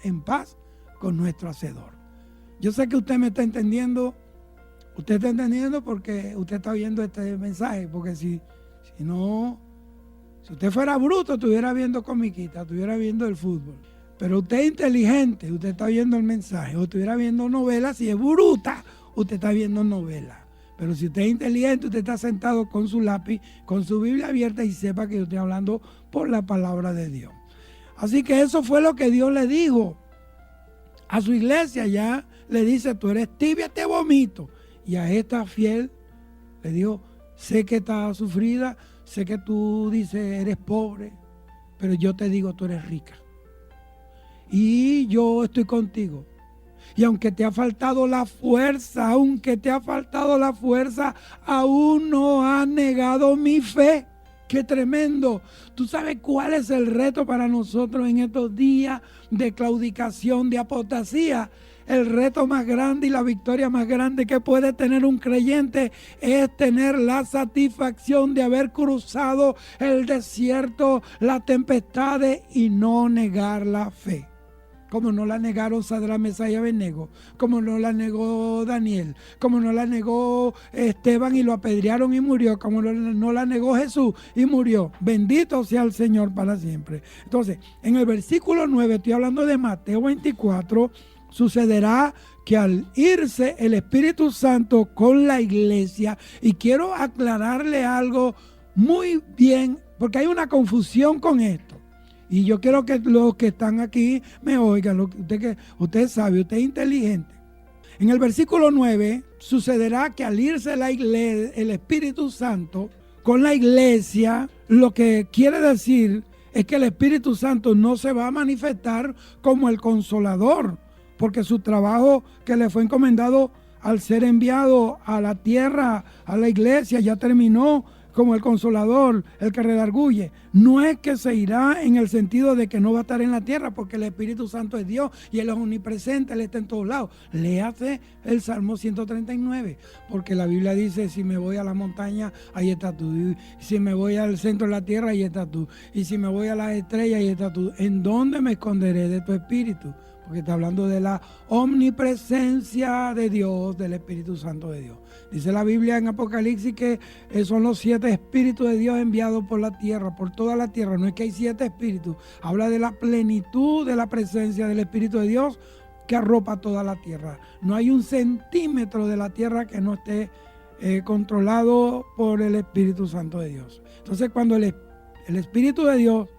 en paz con nuestro Hacedor. Yo sé que usted me está entendiendo. Usted está entendiendo porque usted está viendo este mensaje. Porque si usted fuera bruto, estuviera viendo comiquita, estuviera viendo el fútbol. Pero usted es inteligente, usted está viendo el mensaje. O estuviera viendo novelas, si es bruta, usted está viendo novelas. Pero si usted es inteligente, usted está sentado con su lápiz, con su Biblia abierta y sepa que yo estoy hablando por la palabra de Dios. Así que eso fue lo que Dios le dijo a su iglesia. Ya le dice, tú eres tibia, te vomito. Y a esta fiel le dijo, sé que estás sufrida, sé que tú dices eres pobre, pero yo te digo, tú eres rica. Y yo estoy contigo. Y aunque te ha faltado la fuerza, aún no has negado mi fe. ¡Qué tremendo! ¿Tú sabes cuál es el reto para nosotros en estos días de claudicación, de apostasía? El reto más grande y la victoria más grande que puede tener un creyente es tener la satisfacción de haber cruzado el desierto, las tempestades y no negar la fe. Como no la negaron Sadrach, Mesach y Abednego, como no la negó Daniel, como no la negó Esteban y lo apedrearon y murió, como no la negó Jesús y murió. Bendito sea el Señor para siempre. Entonces, en el versículo 9, estoy hablando de Mateo 24, sucederá que al irse el Espíritu Santo con la iglesia, y quiero aclararle algo muy bien, porque hay una confusión con esto. Y yo quiero que los que están aquí me oigan. Usted sabe, usted es inteligente. En el versículo 9, sucederá que al irse el Espíritu Santo con la iglesia, lo que quiere decir es que el Espíritu Santo no se va a manifestar como el Consolador, porque su trabajo que le fue encomendado al ser enviado a la tierra, a la iglesia, ya terminó como el Consolador, el que redarguye. No es que se irá en el sentido de que no va a estar en la tierra, porque el Espíritu Santo es Dios y Él es omnipresente, Él está en todos lados. Léase el Salmo 139, porque la Biblia dice, si me voy a la montaña, ahí estás tú. Y si me voy al centro de la tierra, ahí estás tú. Y si me voy a las estrellas, ahí estás tú. ¿En dónde me esconderé de tu Espíritu? Porque está hablando de la omnipresencia de Dios, del Espíritu Santo de Dios. Dice la Biblia en Apocalipsis que son los 7 espíritus de Dios enviados por la tierra, por toda la tierra. No es que hay 7 espíritus. Habla de la plenitud de la presencia del Espíritu de Dios que arropa toda la tierra. No hay un centímetro de la tierra que no esté controlado por el Espíritu Santo de Dios. Entonces, cuando el Espíritu de Dios,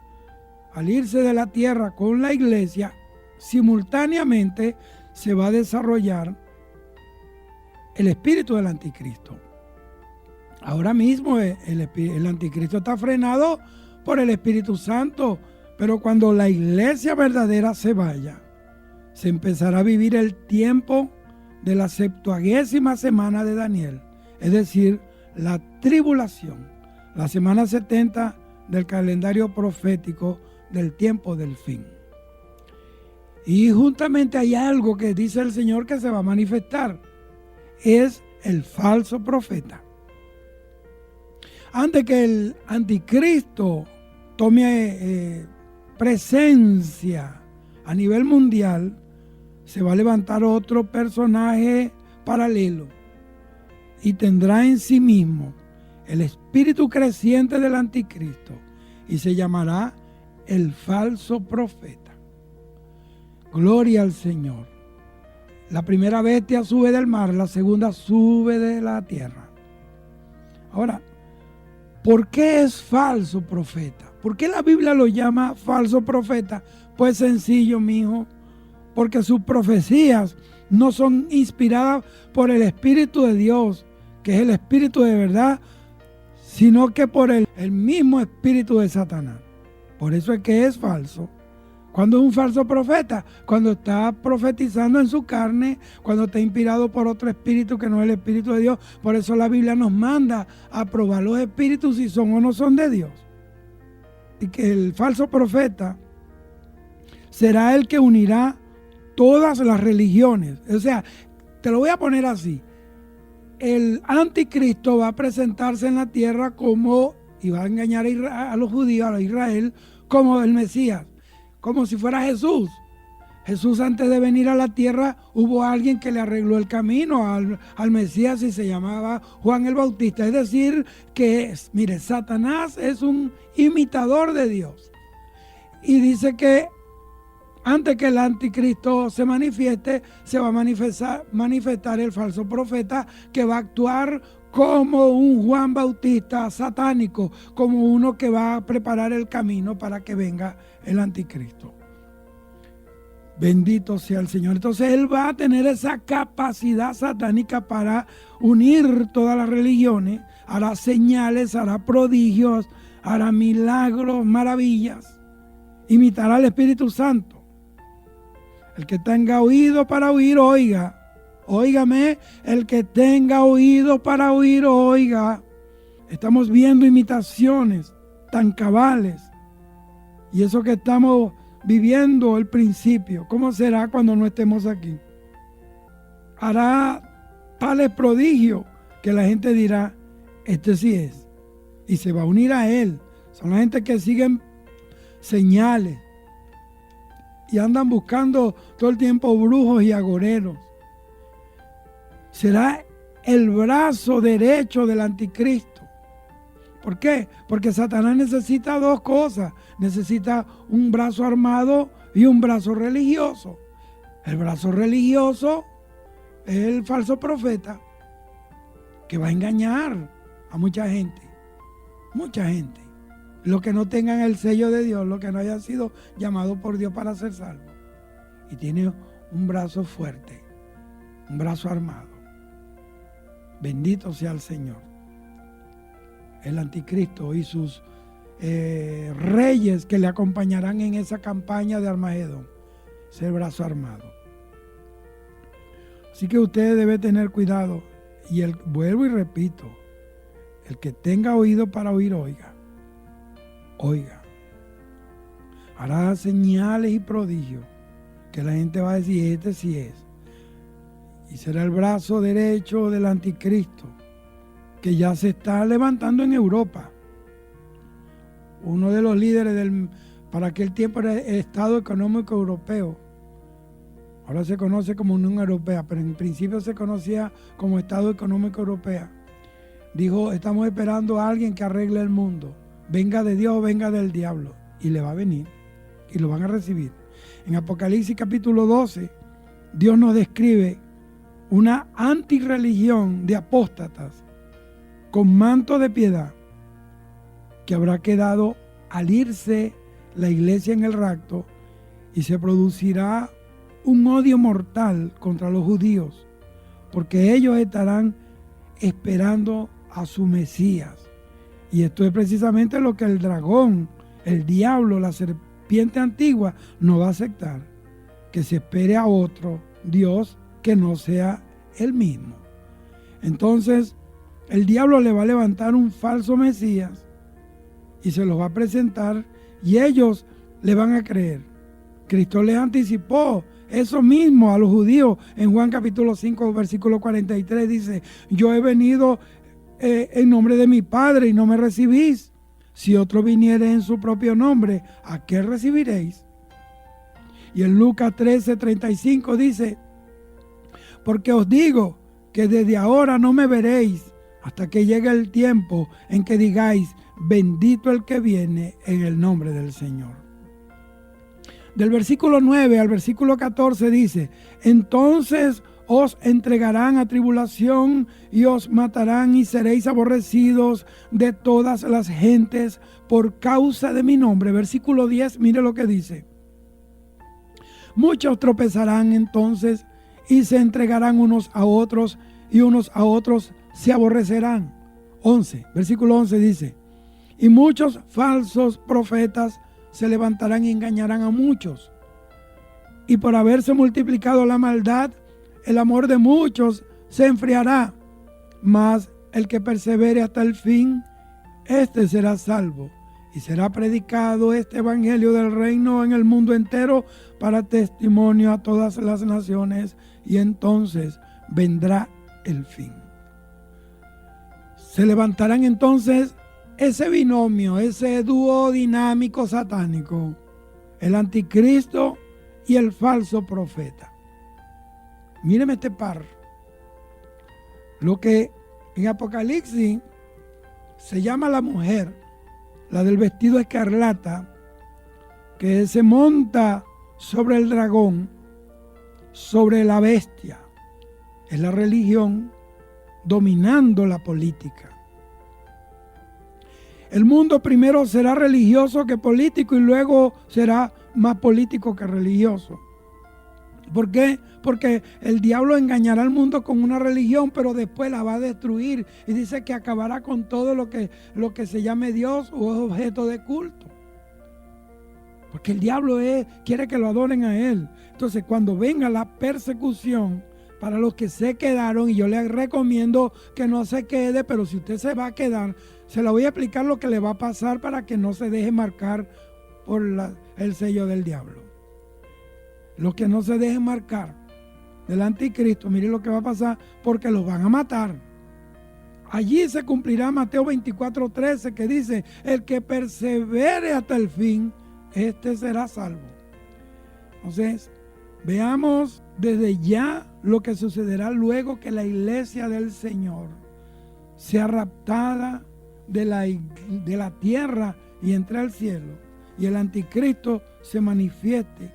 al irse de la tierra con la iglesia, simultáneamente se va a desarrollar el espíritu del anticristo. Ahora mismo el anticristo está frenado por el Espíritu Santo, pero cuando la iglesia verdadera se vaya, se empezará a vivir el tiempo de la 70ª semana de Daniel, es decir, la tribulación, la semana 70 del calendario profético del tiempo del fin. Y juntamente hay algo que dice el Señor que se va a manifestar. Es el falso profeta. Antes que el anticristo tome presencia a nivel mundial, se va a levantar otro personaje paralelo y tendrá en sí mismo el espíritu creciente del anticristo y se llamará el falso profeta. Gloria al Señor. La primera bestia sube del mar, la segunda sube de la tierra. Ahora, ¿por qué es falso profeta? ¿Por qué la Biblia lo llama falso profeta? Pues sencillo, mijo, porque sus profecías no son inspiradas por el Espíritu de Dios, que es el Espíritu de verdad, sino que por el mismo espíritu de Satanás. Por eso es que es falso. ¿Cuándo es un falso profeta? Cuando está profetizando en su carne, cuando está inspirado por otro espíritu que no es el Espíritu de Dios. Por eso la Biblia nos manda a probar los espíritus si son o no son de Dios. Y que el falso profeta será el que unirá todas las religiones. O sea, te lo voy a poner así. El anticristo va a presentarse en la tierra como, y va a engañar a los judíos, a Israel, como el Mesías, como si fuera Jesús. Jesús, antes de venir a la tierra, hubo alguien que le arregló el camino al Mesías y se llamaba Juan el Bautista. Es decir, que mire, Satanás es un imitador de Dios. Y dice que antes que el anticristo se manifieste, se va a manifestar el falso profeta que va a actuar como un Juan Bautista satánico, como uno que va a preparar el camino para que venga el anticristo. Bendito sea el Señor. Entonces él va a tener esa capacidad satánica para unir todas las religiones, hará señales, hará prodigios, hará milagros, maravillas, imitará al Espíritu Santo. El que tenga oído para oír, oiga. Óigame, el que tenga oído para oír, oiga. Estamos viendo imitaciones tan cabales. Y eso que estamos viviendo el principio, ¿cómo será cuando no estemos aquí? Hará tales prodigios que la gente dirá, este sí es. Y se va a unir a él. Son la gente que siguen señales. Y andan buscando todo el tiempo brujos y agoreros. Será el brazo derecho del anticristo. ¿Por qué? Porque Satanás necesita dos cosas. Necesita un brazo armado y un brazo religioso. El brazo religioso es el falso profeta que va a engañar a mucha gente. Mucha gente. Los que no tengan el sello de Dios, los que no hayan sido llamados por Dios para ser salvos. Y tiene un brazo fuerte, un brazo armado. Bendito sea el Señor. El anticristo y sus reyes que le acompañarán en esa campaña de Armagedón. Es el brazo armado. Así que usted debe tener cuidado. Y vuelvo y repito, el que tenga oído para oír, oiga. Oiga, hará señales y prodigios que la gente va a decir, este sí es. Y será el brazo derecho del anticristo que ya se está levantando en Europa. Uno de los líderes para aquel tiempo era el Estado Económico Europeo. Ahora se conoce como Unión Europea, pero en principio se conocía como Estado Económico Europeo. Dijo, estamos esperando a alguien que arregle el mundo. Venga de Dios o venga del diablo. Y le va a venir. Y lo van a recibir. En Apocalipsis capítulo 12, Dios nos describe una antirreligión de apóstatas con manto de piedad que habrá quedado al irse la iglesia en el rapto y se producirá un odio mortal contra los judíos porque ellos estarán esperando a su Mesías. Y esto es precisamente lo que el dragón, el diablo, la serpiente antigua no va a aceptar. Que se espere a otro Dios que no sea él mismo. Entonces, el diablo le va a levantar un falso Mesías y se los va a presentar y ellos le van a creer. Cristo les anticipó eso mismo a los judíos. En Juan capítulo 5, versículo 43 dice: yo he venido en nombre de mi Padre y no me recibís. Si otro viniere en su propio nombre, ¿a qué recibiréis? Y en Lucas 13:35 dice: porque os digo que desde ahora no me veréis hasta que llegue el tiempo en que digáis: bendito el que viene en el nombre del Señor. Del versículo 9 al versículo 14 dice: entonces os entregarán a tribulación y os matarán y seréis aborrecidos de todas las gentes por causa de mi nombre. Versículo 10, mire lo que dice: muchos tropezarán entonces y se entregarán unos a otros y unos a otros se aborrecerán. 11, versículo 11 dice: y muchos falsos profetas se levantarán y engañarán a muchos. Y por haberse multiplicado la maldad, el amor de muchos se enfriará. Mas el que persevere hasta el fin, este será salvo. Y será predicado este evangelio del reino en el mundo entero para testimonio a todas las naciones. Y entonces vendrá el fin. Se levantarán entonces ese binomio, ese dúo dinámico satánico, el anticristo y el falso profeta. Míreme este par. Lo que en Apocalipsis se llama la mujer, la del vestido escarlata, que se monta sobre el dragón, sobre la bestia. Es la religión dominando la política. El mundo primero será religioso que político y luego será más político que religioso. ¿Por qué? Porque el diablo engañará al mundo con una religión, pero después la va a destruir. Y dice que acabará con todo lo que se llame Dios o es objeto de culto. Porque el diablo quiere que lo adoren a él. Entonces, cuando venga la persecución para los que se quedaron, y yo les recomiendo que no se quede, pero si usted se va a quedar, se la voy a explicar lo que le va a pasar para que no se deje marcar por el sello del diablo. Los que no se dejen marcar del anticristo, mire lo que va a pasar, porque los van a matar. Allí se cumplirá Mateo 24:13, que dice: el que persevere hasta el fin, este será salvo. Entonces, veamos desde ya lo que sucederá luego que la iglesia del Señor sea raptada de la tierra y entre al cielo, y el anticristo se manifieste,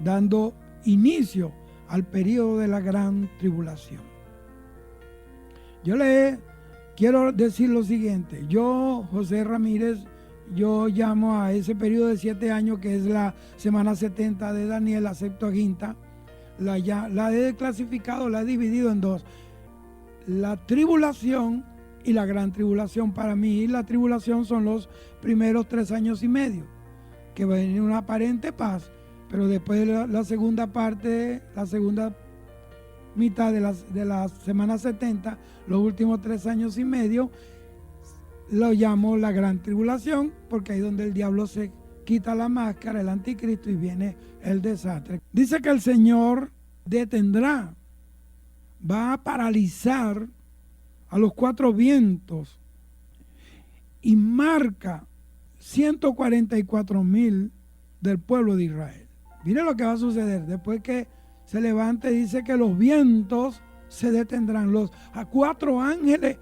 dando inicio al periodo de la gran tribulación. Yo le quiero decir lo siguiente: yo, José Ramírez, yo llamo a ese periodo de 7 años, que es la semana 70 de Daniel, la Septuaginta, la he clasificado, la he dividido en dos: la tribulación y la gran tribulación. Para mí, la tribulación son los primeros 3 años y medio, que va a venir una aparente paz, pero después de la segunda parte, la segunda mitad de la semana 70, los últimos 3 años y medio, lo llamo la gran tribulación, porque ahí es donde el diablo se quita la máscara, el anticristo, y viene el desastre. Dice que el Señor detendrá, va a paralizar a los 4 vientos y marca 144,000 del pueblo de Israel. Mire lo que va a suceder después que se levante. Dice que los vientos se detendrán. A 4 ángeles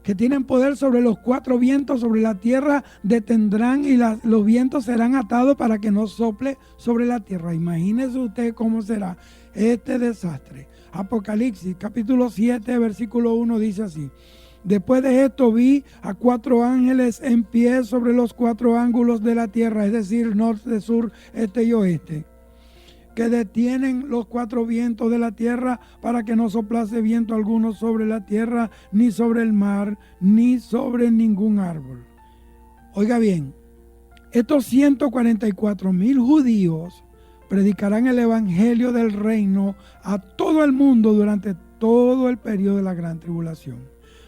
que tienen poder sobre los 4 vientos sobre la tierra detendrán, y los vientos serán atados para que no sople sobre la tierra. Imagínese usted cómo será este desastre. Apocalipsis capítulo 7 versículo 1 dice así: después de esto vi a 4 ángeles en pie sobre los 4 ángulos de la tierra, es decir, norte, sur, este y oeste, que detienen los 4 vientos de la tierra para que no soplase viento alguno sobre la tierra, ni sobre el mar, ni sobre ningún árbol. Oiga bien, estos 144,000 judíos predicarán el evangelio del reino a todo el mundo durante todo el periodo de la gran tribulación.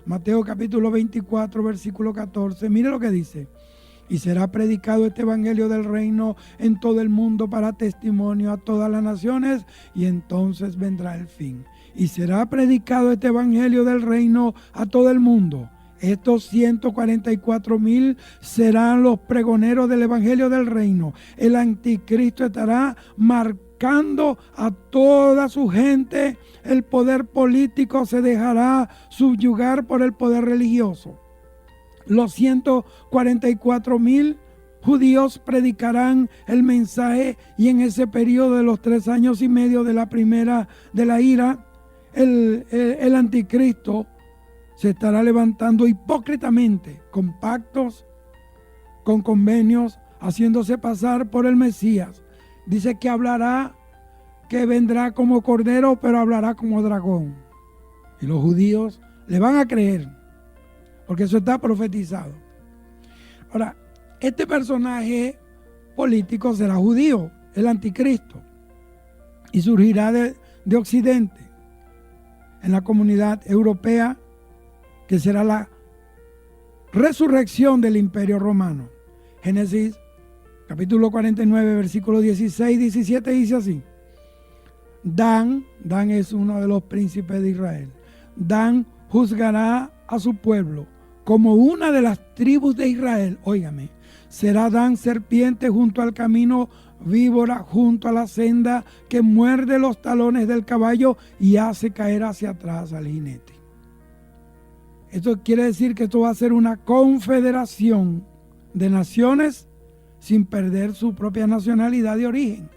Mateo capítulo 24, versículo 14, mire lo que dice: Y será predicado este evangelio del reino en todo el mundo para testimonio a todas las naciones, y entonces vendrá el fin. Y será predicado este evangelio del reino a todo el mundo. Estos 144,000 serán los pregoneros del evangelio del reino. El anticristo estará marcando a toda su gente. El poder político se dejará subyugar por el poder religioso. Los 144,000 judíos predicarán el mensaje, y en ese periodo de los 3 años y medio de la primera de la ira, el anticristo se estará levantando hipócritamente con pactos, con convenios, haciéndose pasar por el Mesías. Dice que hablará, que vendrá como cordero, pero hablará como dragón. Y los judíos le van a creer, porque eso está profetizado. Ahora, este personaje político será judío, el anticristo, y surgirá de Occidente, en la comunidad europea, que será la resurrección del Imperio Romano. Génesis capítulo 49, versículos 16 y 17 dice así: Dan es uno de los príncipes de Israel. Dan juzgará a su pueblo como una de las tribus de Israel. Óigame, será Dan serpiente junto al camino, víbora junto a la senda, que muerde los talones del caballo y hace caer hacia atrás al jinete. Esto quiere decir que esto va a ser una confederación de naciones sin perder su propia nacionalidad de origen.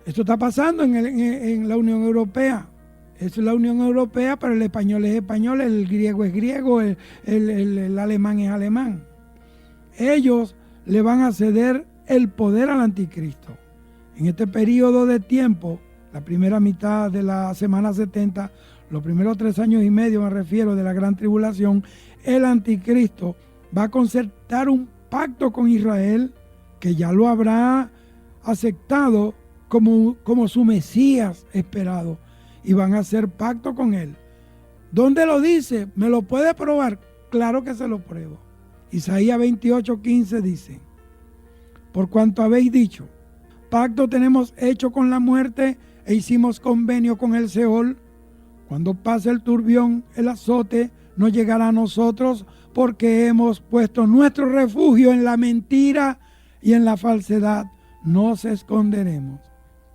Esto está pasando en la Unión Europea. Es la Unión Europea, pero el español es español, el griego es griego, el alemán es alemán. Ellos le van a ceder el poder al anticristo. En este periodo de tiempo, la primera mitad de la semana 70, los primeros 3 años y medio, me refiero, de la gran tribulación, el anticristo va a concertar un pacto con Israel, que ya lo habrá aceptado como su Mesías esperado, y van a hacer pacto con él. ¿Dónde lo dice? ¿Me lo puede probar? Claro que se lo pruebo. Isaías 28:15 dice: por cuanto habéis dicho, pacto tenemos hecho con la muerte, e hicimos convenio con el Seol, cuando pase el turbión, el azote no llegará a nosotros, porque hemos puesto nuestro refugio en la mentira y en la falsedad nos esconderemos.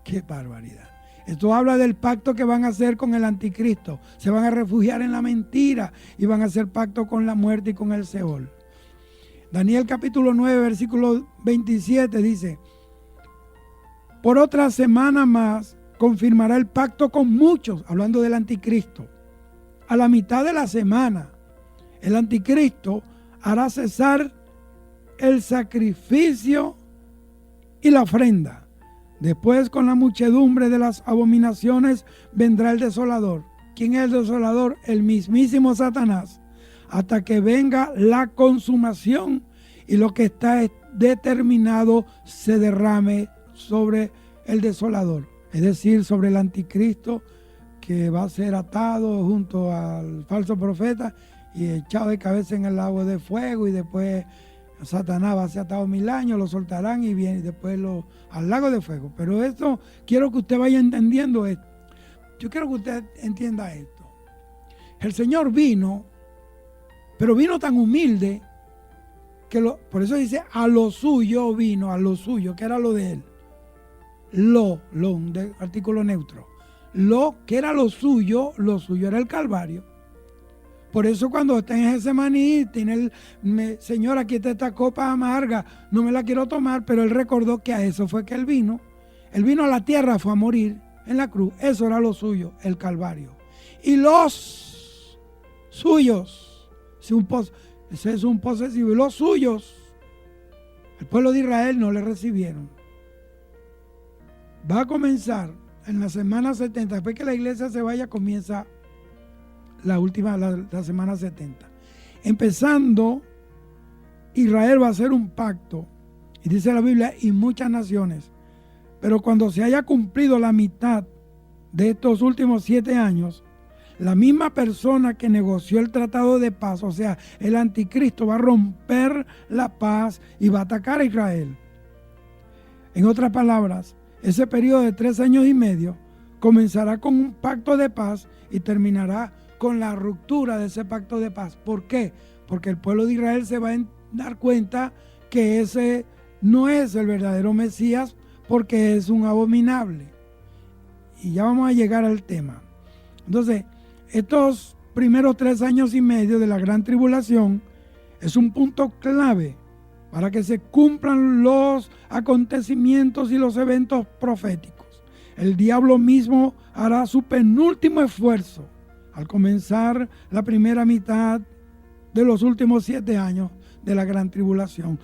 ¡Qué barbaridad! Esto habla del pacto que van a hacer con el anticristo. Se van a refugiar en la mentira y van a hacer pacto con la muerte y con el Seol. Daniel capítulo 9, versículo 27 dice: por otra semana más confirmará el pacto con muchos, hablando del anticristo. A la mitad de la semana, el anticristo hará cesar el sacrificio y la ofrenda. Después, con la muchedumbre de las abominaciones, vendrá el desolador. ¿Quién es el desolador? El mismísimo Satanás. Hasta que venga la consumación y lo que está determinado se derrame sobre el desolador. Es decir, sobre el anticristo, que va a ser atado junto al falso profeta y echado de cabeza en el lago de fuego, y después Satanás va a ser atado 1000 años, lo soltarán y viene después al lago de fuego. Pero esto, quiero que usted vaya entendiendo esto. Yo quiero que usted entienda esto. El Señor vino, pero vino tan humilde que por eso dice a lo suyo vino, a lo suyo, que era lo de él. De artículo neutro. Lo que era lo suyo era el Calvario. Por eso cuando está en Getsemaní, Señor, aquí está esta copa amarga, no me la quiero tomar, pero él recordó que a eso fue que él vino. Él vino a la tierra, fue a morir en la cruz. Eso era lo suyo, el Calvario. Y los suyos, ese es un posesivo, y los suyos, el pueblo de Israel no le recibieron. Va a comenzar en la semana 70, después que la iglesia se vaya, comienza la semana 70. Empezando, Israel va a hacer un pacto, y dice la Biblia, y muchas naciones. Pero cuando se haya cumplido la mitad de estos últimos 7 años, La misma persona que negoció el tratado de paz, o sea, el anticristo, va a romper la paz y va a atacar a Israel. En otras palabras, ese periodo de 3 años y medio comenzará con un pacto de paz y terminará con la ruptura de ese pacto de paz. ¿Por qué? Porque el pueblo de Israel se va a dar cuenta que ese no es el verdadero Mesías, porque es un abominable. Y ya vamos a llegar al tema. Entonces, estos primeros 3 años y medio de la gran tribulación es un punto clave para que se cumplan los acontecimientos y los eventos proféticos. El diablo mismo hará su penúltimo esfuerzo al comenzar la primera mitad de los últimos 7 años de la gran tribulación.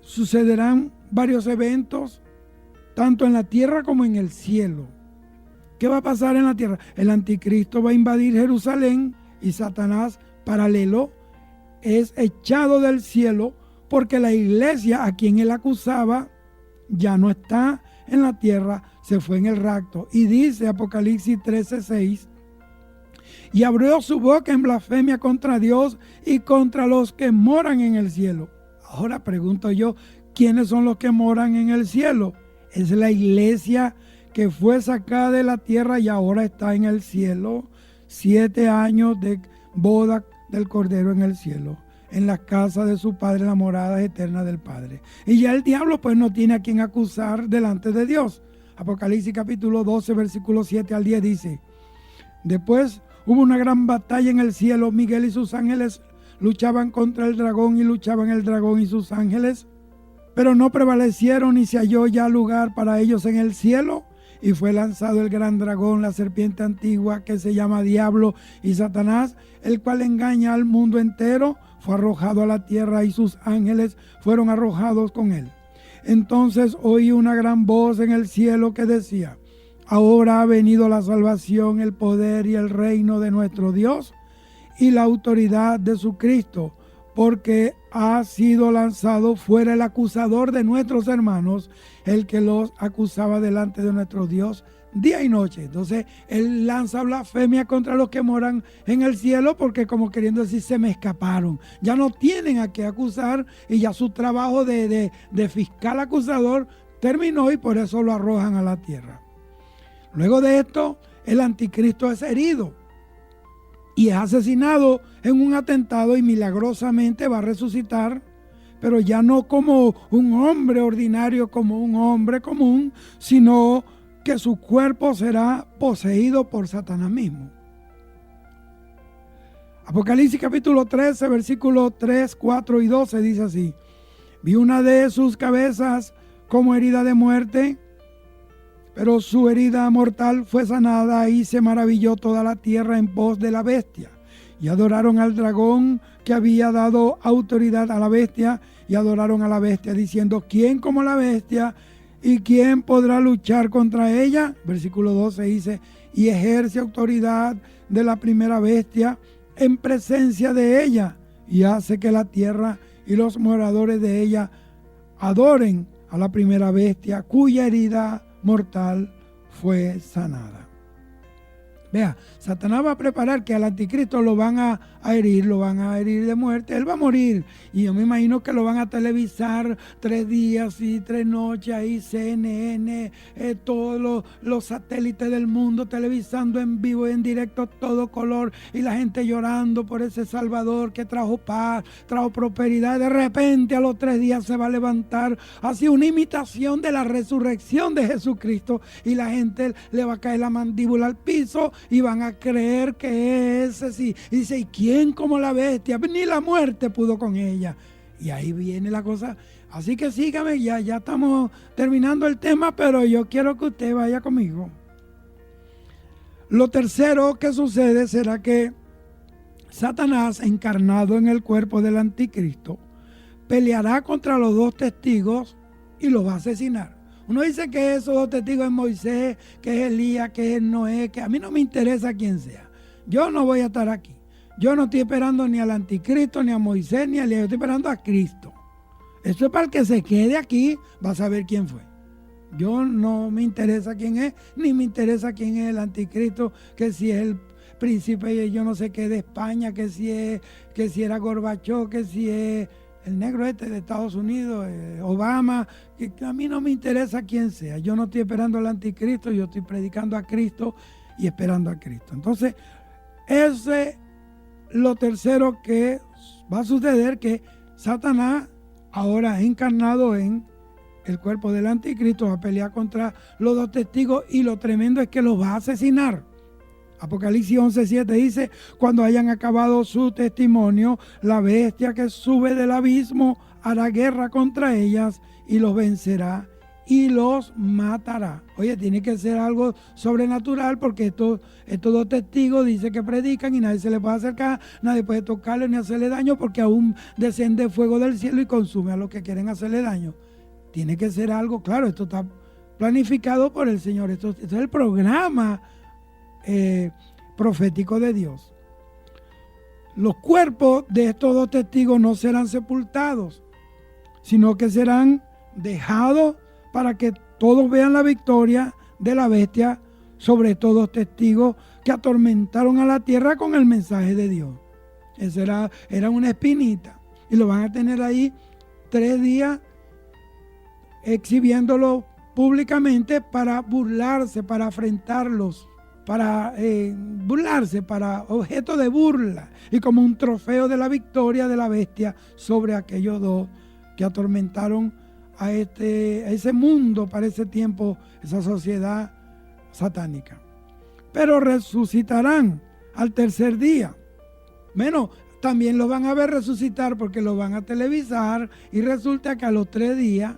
Sucederán varios eventos, tanto en la tierra como en el cielo. ¿Qué va a pasar en la tierra? El anticristo va a invadir Jerusalén y Satanás, paralelo, es echado del cielo porque la iglesia a quien él acusaba ya no está en la tierra, se fue en el rapto. Y dice Apocalipsis 13:6, y abrió su boca en blasfemia contra Dios y contra los que moran en el cielo. Ahora pregunto yo, ¿quiénes son los que moran en el cielo? Es la iglesia que fue sacada de la tierra y ahora está en el cielo. 7 años de boda del Cordero en el cielo, en la casa de su Padre, la morada eterna del Padre. Y ya el diablo pues no tiene a quien acusar delante de Dios. Apocalipsis capítulo 12, versículos 7 al 10 dice, después hubo una gran batalla en el cielo. Miguel y sus ángeles luchaban contra el dragón y luchaban el dragón y sus ángeles, pero no prevalecieron y se halló ya lugar para ellos en el cielo. Y fue lanzado el gran dragón, la serpiente antigua que se llama Diablo y Satanás, el cual engaña al mundo entero. Fue arrojado a la tierra y sus ángeles fueron arrojados con él. Entonces oí una gran voz en el cielo que decía, ahora ha venido la salvación, el poder y el reino de nuestro Dios y la autoridad de su Cristo, porque ha sido lanzado fuera el acusador de nuestros hermanos, el que los acusaba delante de nuestro Dios día y noche. Entonces él lanza blasfemia contra los que moran en el cielo, porque como queriendo decir, se me escaparon, ya no tienen a qué acusar y ya su trabajo de fiscal acusador terminó y por eso lo arrojan a la tierra. Luego de esto, el anticristo es herido y es asesinado en un atentado y milagrosamente va a resucitar, pero ya no como un hombre ordinario, como un hombre común, sino que su cuerpo será poseído por Satanás mismo. Apocalipsis capítulo 13, versículos 3, 4 y 12 dice así, vi una de sus cabezas como herida de muerte, pero su herida mortal fue sanada y se maravilló toda la tierra en pos de la bestia. Y adoraron al dragón que había dado autoridad a la bestia y adoraron a la bestia diciendo, ¿quién como la bestia y quién podrá luchar contra ella? Versículo 12 dice, y ejerce autoridad de la primera bestia en presencia de ella y hace que la tierra y los moradores de ella adoren a la primera bestia cuya herida mortal fue sanada. Vea, Satanás va a preparar que al anticristo lo van a herir de muerte. Él va a morir y yo me imagino que lo van a televisar 3 días y 3 noches ahí, CNN, todos los satélites del mundo televisando en vivo y en directo todo color y la gente llorando por ese Salvador que trajo paz, trajo prosperidad. De repente a los 3 días se va a levantar así una imitación de la resurrección de Jesucristo y la gente le va a caer la mandíbula al piso y van a creer que es así. Y dice, ¿y quién como la bestia? Ni la muerte pudo con ella. Y ahí viene la cosa. Así que sígame, ya estamos terminando el tema, pero yo quiero que usted vaya conmigo. Lo tercero que sucede será que Satanás, encarnado en el cuerpo del anticristo, peleará contra los 2 testigos y los va a asesinar. Uno dice que esos 2 testigos es Moisés, que es Elías, que es Noé, que a mí no me interesa quién sea. Yo no voy a estar aquí. Yo no estoy esperando ni al anticristo, ni a Moisés, ni a Elías. Yo estoy esperando a Cristo. Esto es para el que se quede aquí, va a saber quién fue. Yo no me interesa quién es, ni me interesa quién es el anticristo, que si es el príncipe, yo no sé qué de España, que si era Gorbachov, que si es el negro de Estados Unidos, Obama, que a mí no me interesa quién sea. Yo no estoy esperando al anticristo, yo estoy predicando a Cristo y esperando a Cristo. Entonces, ese es lo tercero que va a suceder, que Satanás, ahora encarnado en el cuerpo del anticristo, va a pelear contra los dos testigos, y lo tremendo es que los va a asesinar. Apocalipsis 11:7 dice: cuando hayan acabado su testimonio, la bestia que sube del abismo hará guerra contra ellas y los vencerá y los matará. Oye, tiene que ser algo sobrenatural, porque estos dos testigos dice que predican y nadie se les puede acercar, nadie puede tocarle ni hacerle daño, porque aún desciende fuego del cielo y consume a los que quieren hacerle daño. Tiene que ser algo, claro, esto está planificado por el Señor, esto es el programa profético de Dios. Los cuerpos de estos dos testigos no serán sepultados, sino que serán dejados para que todos vean la victoria de la bestia sobre estos dos testigos que atormentaron a la tierra con el mensaje de Dios. Esa era una espinita, y lo van a tener ahí 3 días exhibiéndolo públicamente para burlarse, para afrentarlos, para burlarse, para objeto de burla y como un trofeo de la victoria de la bestia sobre aquellos dos que atormentaron a ese mundo para ese tiempo, esa sociedad satánica. Pero resucitarán al tercer día. Bueno, también los van a ver resucitar porque los van a televisar, y resulta que a los 3 días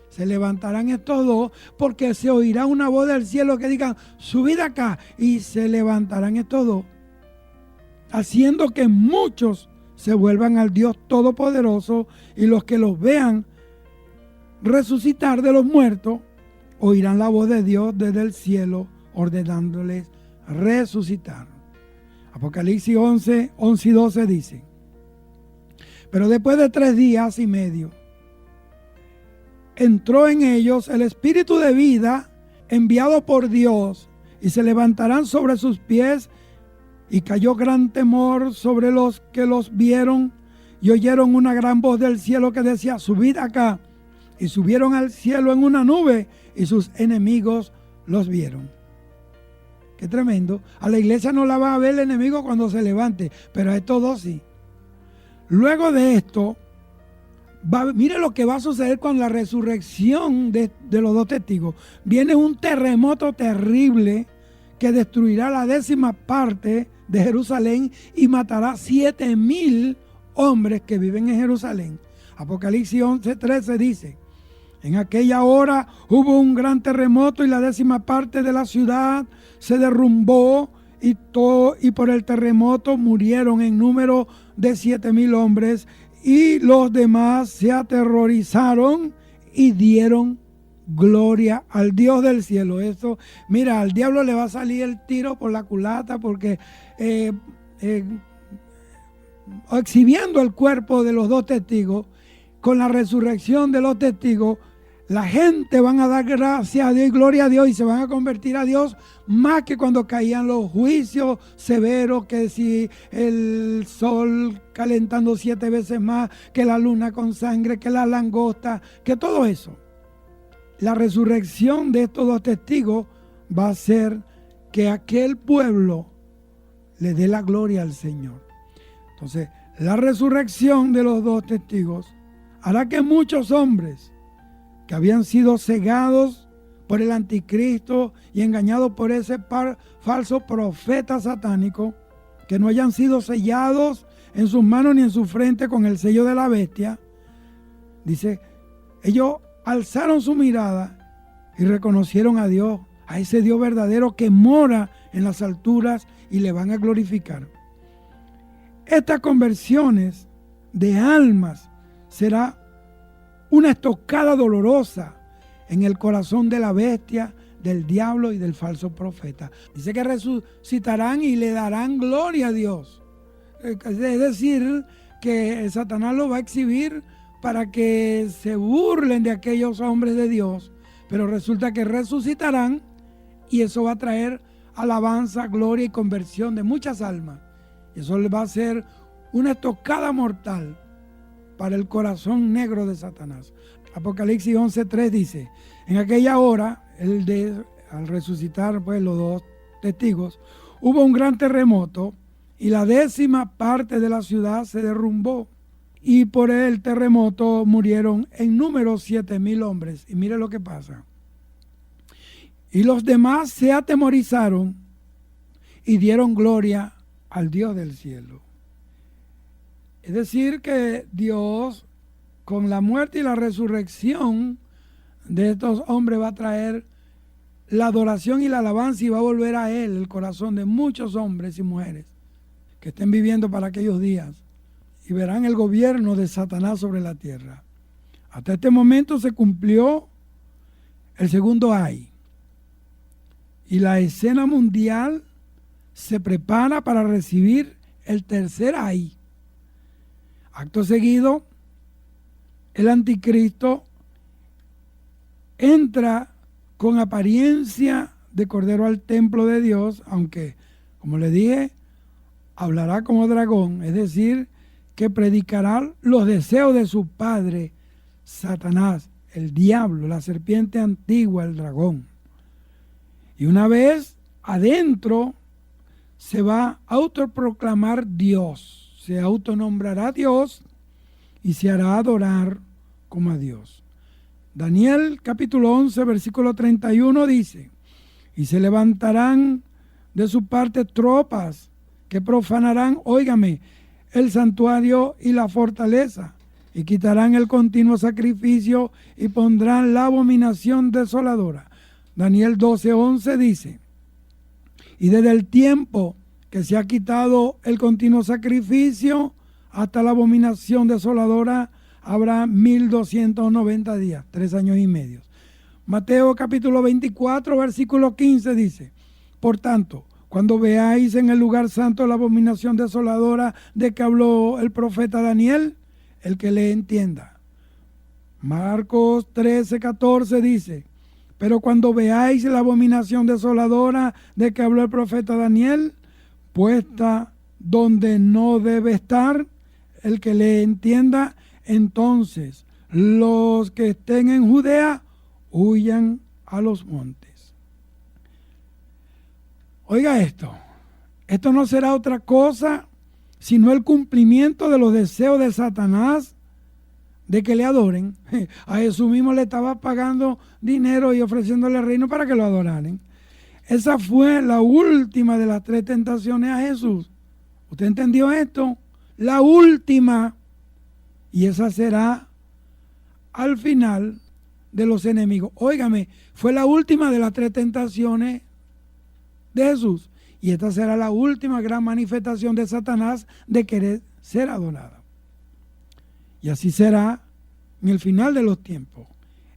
se levantarán estos dos, porque se oirá una voz del cielo que diga: subid acá, y se levantarán estos dos, haciendo que muchos se vuelvan al Dios Todopoderoso, y los que los vean resucitar de los muertos oirán la voz de Dios desde el cielo ordenándoles resucitar. Apocalipsis 11 y 12 dice: pero después de 3 días y medio entró en ellos el espíritu de vida enviado por Dios, y se levantarán sobre sus pies, y cayó gran temor sobre los que los vieron, y oyeron una gran voz del cielo que decía: subid acá, y subieron al cielo en una nube, y sus enemigos los vieron. Qué tremendo. A la iglesia no la va a ver el enemigo cuando se levante, pero a estos dos sí. Luego de esto, mire lo que va a suceder con la resurrección de los dos testigos. Viene un terremoto terrible que destruirá la 10ª parte de Jerusalén y matará 7,000 hombres que viven en Jerusalén. Apocalipsis 11:13 dice: en aquella hora hubo un gran terremoto, y la 10ª parte de la ciudad se derrumbó, y por el terremoto murieron en número de 7,000 hombres, y los demás se aterrorizaron y dieron gloria al Dios del cielo. Esto, mira, al diablo le va a salir el tiro por la culata, porque exhibiendo el cuerpo de los dos testigos, con la resurrección de los testigos, la gente van a dar gracias a Dios y gloria a Dios, y se van a convertir a Dios más que cuando caían los juicios severos, que si el sol calentando 7 veces más, que la luna con sangre, que la langosta, que todo eso. La resurrección de estos dos testigos va a hacer que aquel pueblo le dé la gloria al Señor. Entonces, la resurrección de los dos testigos hará que muchos hombres que habían sido cegados por el anticristo y engañados por ese falso profeta satánico, que no hayan sido sellados en sus manos ni en su frente con el sello de la bestia, dice, ellos alzaron su mirada y reconocieron a Dios, a ese Dios verdadero que mora en las alturas, y le van a glorificar. Estas conversiones de almas será una estocada dolorosa en el corazón de la bestia, del diablo y del falso profeta. Dice que resucitarán y le darán gloria a Dios. Es decir, que Satanás lo va a exhibir para que se burlen de aquellos hombres de Dios, pero resulta que resucitarán, y eso va a traer alabanza, gloria y conversión de muchas almas. Y eso le va a ser una estocada mortal para el corazón negro de Satanás. Apocalipsis 11:3 dice: en aquella hora, al resucitar pues los dos testigos, hubo un gran terremoto y la 10ª parte de la ciudad se derrumbó. Y por el terremoto murieron en número 7,000 hombres. Y mire lo que pasa. Y los demás se atemorizaron y dieron gloria al Dios del cielo. Es decir, que Dios, con la muerte y la resurrección de estos hombres, va a traer la adoración y la alabanza y va a volver a Él el corazón de muchos hombres y mujeres que estén viviendo para aquellos días y verán el gobierno de Satanás sobre la tierra. Hasta este momento se cumplió el segundo ay. Y la escena mundial se prepara para recibir el tercer ay. Acto seguido, el anticristo entra con apariencia de cordero al templo de Dios, aunque, como le dije, hablará como dragón, es decir, que predicará los deseos de su padre, Satanás, el diablo, la serpiente antigua, el dragón. Y una vez adentro, se va a autoproclamar Dios, se autonombrará Dios y se hará adorar como a Dios. Daniel capítulo 11, versículo 31 dice: y se levantarán de su parte tropas que profanarán, óigame, el santuario y la fortaleza, y quitarán el continuo sacrificio y pondrán la abominación desoladora. Daniel 12:11 dice: y desde el tiempo que se ha quitado el continuo sacrificio hasta la abominación desoladora habrá 1290 días, 3 años y medio. Mateo capítulo 24, versículo 15 dice: por tanto, cuando veáis en el lugar santo la abominación desoladora de que habló el profeta Daniel, el que le entienda. Marcos 13:14 dice: pero cuando veáis la abominación desoladora de que habló el profeta Daniel, puesta donde no debe estar, el que le entienda, entonces los que estén en Judea huyan a los montes. Oiga esto no será otra cosa sino el cumplimiento de los deseos de Satanás de que le adoren. A Jesús mismo le estaba pagando dinero y ofreciéndole el reino para que lo adoraran. Esa fue la última de las 3 tentaciones a Jesús. ¿Usted entendió esto? La última. Y esa será al final de los enemigos. Óigame, fue la última de las 3 tentaciones de Jesús. Y esta será la última gran manifestación de Satanás de querer ser adorada. Y así será en el final de los tiempos.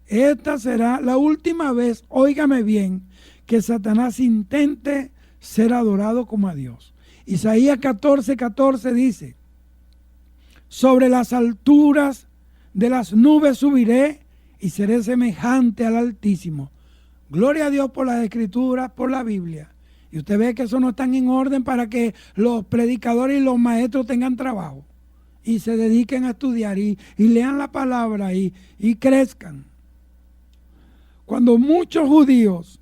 Esta será la última vez, óigame bien, que Satanás intente ser adorado como a Dios. Isaías 14:14 dice: sobre las alturas de las nubes subiré y seré semejante al Altísimo. Gloria a Dios por las Escrituras, por la Biblia. Y usted ve que eso no está en orden para que los predicadores y los maestros tengan trabajo y se dediquen a estudiar y lean la palabra y crezcan. Cuando muchos judíos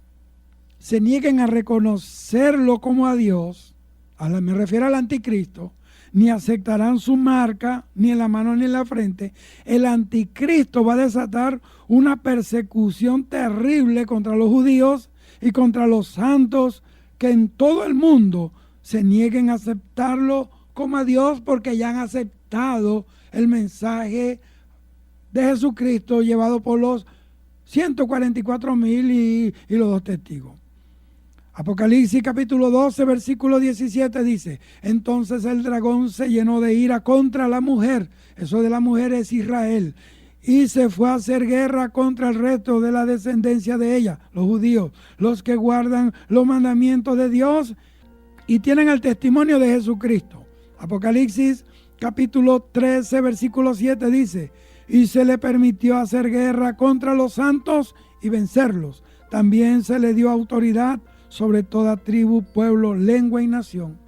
se nieguen a reconocerlo como a Dios, me refiero al anticristo, ni aceptarán su marca, ni en la mano ni en la frente, el anticristo va a desatar una persecución terrible contra los judíos y contra los santos que en todo el mundo se nieguen a aceptarlo como a Dios, porque ya han aceptado el mensaje de Jesucristo llevado por los 144,000 y los 2 testigos. Apocalipsis capítulo 12, versículo 17 dice: entonces el dragón se llenó de ira contra la mujer, eso de la mujer es Israel, y se fue a hacer guerra contra el resto de la descendencia de ella, los judíos, los que guardan los mandamientos de Dios y tienen el testimonio de Jesucristo. Apocalipsis capítulo 13, versículo 7 dice: y se le permitió hacer guerra contra los santos y vencerlos. También se le dio autoridad sobre toda tribu, pueblo, lengua y nación.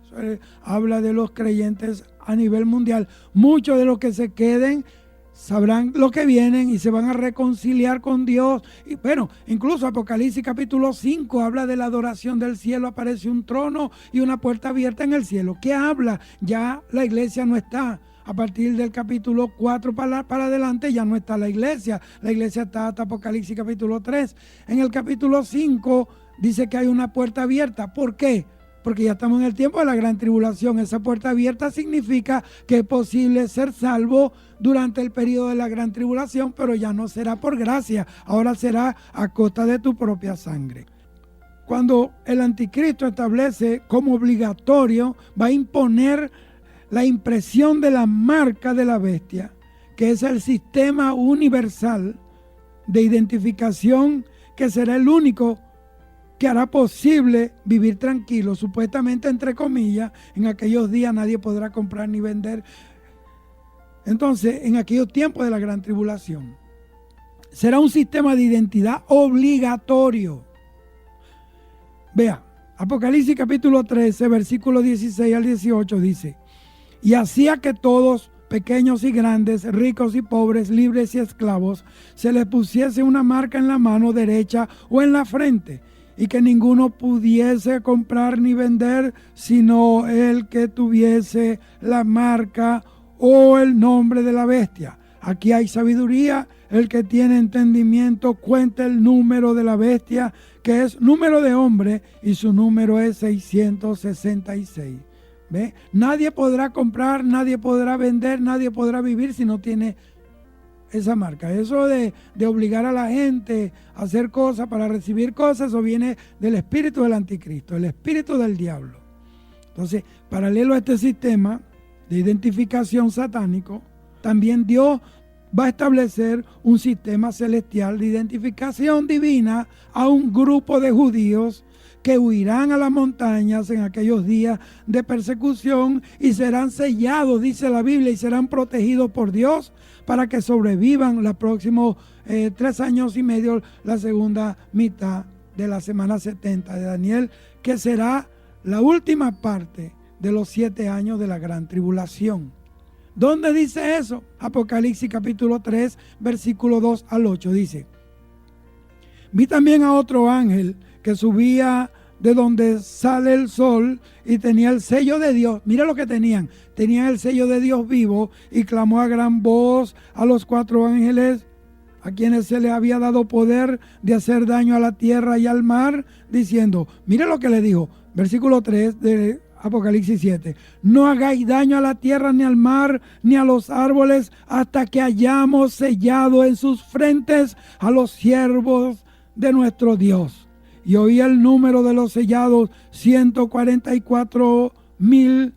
Habla de los creyentes a nivel mundial. Muchos de los que se queden sabrán lo que vienen y se van a reconciliar con Dios. Y bueno, incluso Apocalipsis capítulo 5 habla de la adoración del cielo. Aparece un trono y una puerta abierta en el cielo. ¿Qué habla? Ya la iglesia no está. A partir del capítulo 4 para adelante ya no está la iglesia. La iglesia está hasta Apocalipsis capítulo 3. En el capítulo 5 dice que hay una puerta abierta. ¿Por qué? Porque ya estamos en el tiempo de la gran tribulación. Esa puerta abierta significa que es posible ser salvo durante el periodo de la gran tribulación, pero ya no será por gracia, ahora será a costa de tu propia sangre. Cuando el anticristo establece como obligatorio, va a imponer la impresión de la marca de la bestia, que es el sistema universal de identificación que será el único que hará posible vivir tranquilo, supuestamente entre comillas. En aquellos días nadie podrá comprar ni vender. Entonces, en aquellos tiempos de la gran tribulación, será un sistema de identidad obligatorio. Vea, Apocalipsis capítulo 13, versículo 16 al 18 dice: y hacía que todos, pequeños y grandes, ricos y pobres, libres y esclavos, se les pusiese una marca en la mano derecha o en la frente, y que ninguno pudiese comprar ni vender, sino el que tuviese la marca o el nombre de la bestia. Aquí hay sabiduría. El que tiene entendimiento cuenta el número de la bestia, que es número de hombre, y su número es 666. ¿Ve? Nadie podrá comprar, nadie podrá vender, nadie podrá vivir si no tiene esa marca. Eso de obligar a la gente a hacer cosas para recibir cosas, eso viene del espíritu del anticristo, el espíritu del diablo. Entonces, paralelo a este sistema de identificación satánico, también Dios va a establecer un sistema celestial de identificación divina a un grupo de judíos que huirán a las montañas en aquellos días de persecución y serán sellados, dice la Biblia, y serán protegidos por Dios para que sobrevivan los próximos 3 años y medio, la segunda mitad de la semana 70 de Daniel, que será la última parte de los 7 años de la gran tribulación. ¿Dónde dice eso? Apocalipsis capítulo 3, versículo 2 al 8 dice: vi también a otro ángel que subía de donde sale el sol y tenía el sello de Dios. Mira lo que tenían. Tenían el sello de Dios vivo, y clamó a gran voz a los 4 ángeles a quienes se les había dado poder de hacer daño a la tierra y al mar, diciendo, mira lo que le dijo, versículo 3 de Apocalipsis 7, no hagáis daño a la tierra, ni al mar, ni a los árboles, hasta que hayamos sellado en sus frentes a los siervos de nuestro Dios. Y oí el número de los sellados, 144,000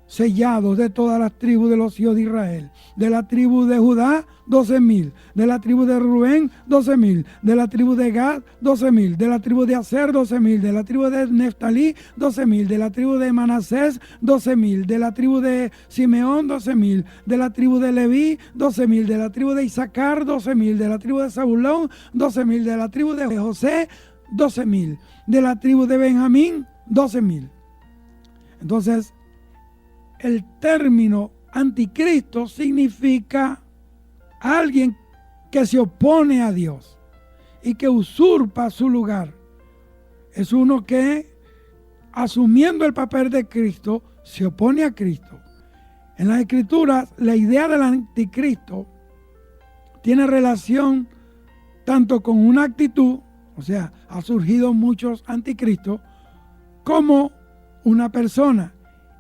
sellados de todas las tribus de los hijos de Israel. De la tribu de Judá, 12,000. De la tribu de Rubén, 12,000. De la tribu de Gad, 12,000. De la tribu de Aser, 12,000. De la tribu de Neftalí, 12,000. De la tribu de Manasés, 12,000. De la tribu de Simeón, 12,000. De la tribu de Leví, 12,000. De la tribu de Isaacar, 12,000. De la tribu de Zabulón, 12,000. De la tribu de José, 12,000. De la tribu de Benjamín, 12,000. Entonces, el término anticristo significa alguien que se opone a Dios y que usurpa su lugar. Es uno que, asumiendo el papel de Cristo, se opone a Cristo. En las Escrituras, la idea del anticristo tiene relación tanto con una actitud, o sea, ha surgido muchos anticristos, como una persona.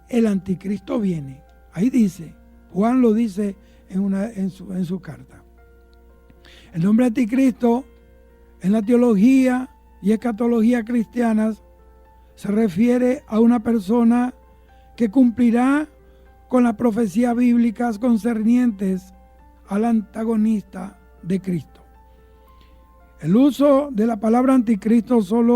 El anticristo viene. Ahí dice, Juan lo dice en su carta. El nombre anticristo en la teología y escatología cristianas se refiere a una persona que cumplirá con las profecías bíblicas concernientes al antagonista de Cristo. El uso de la palabra anticristo solo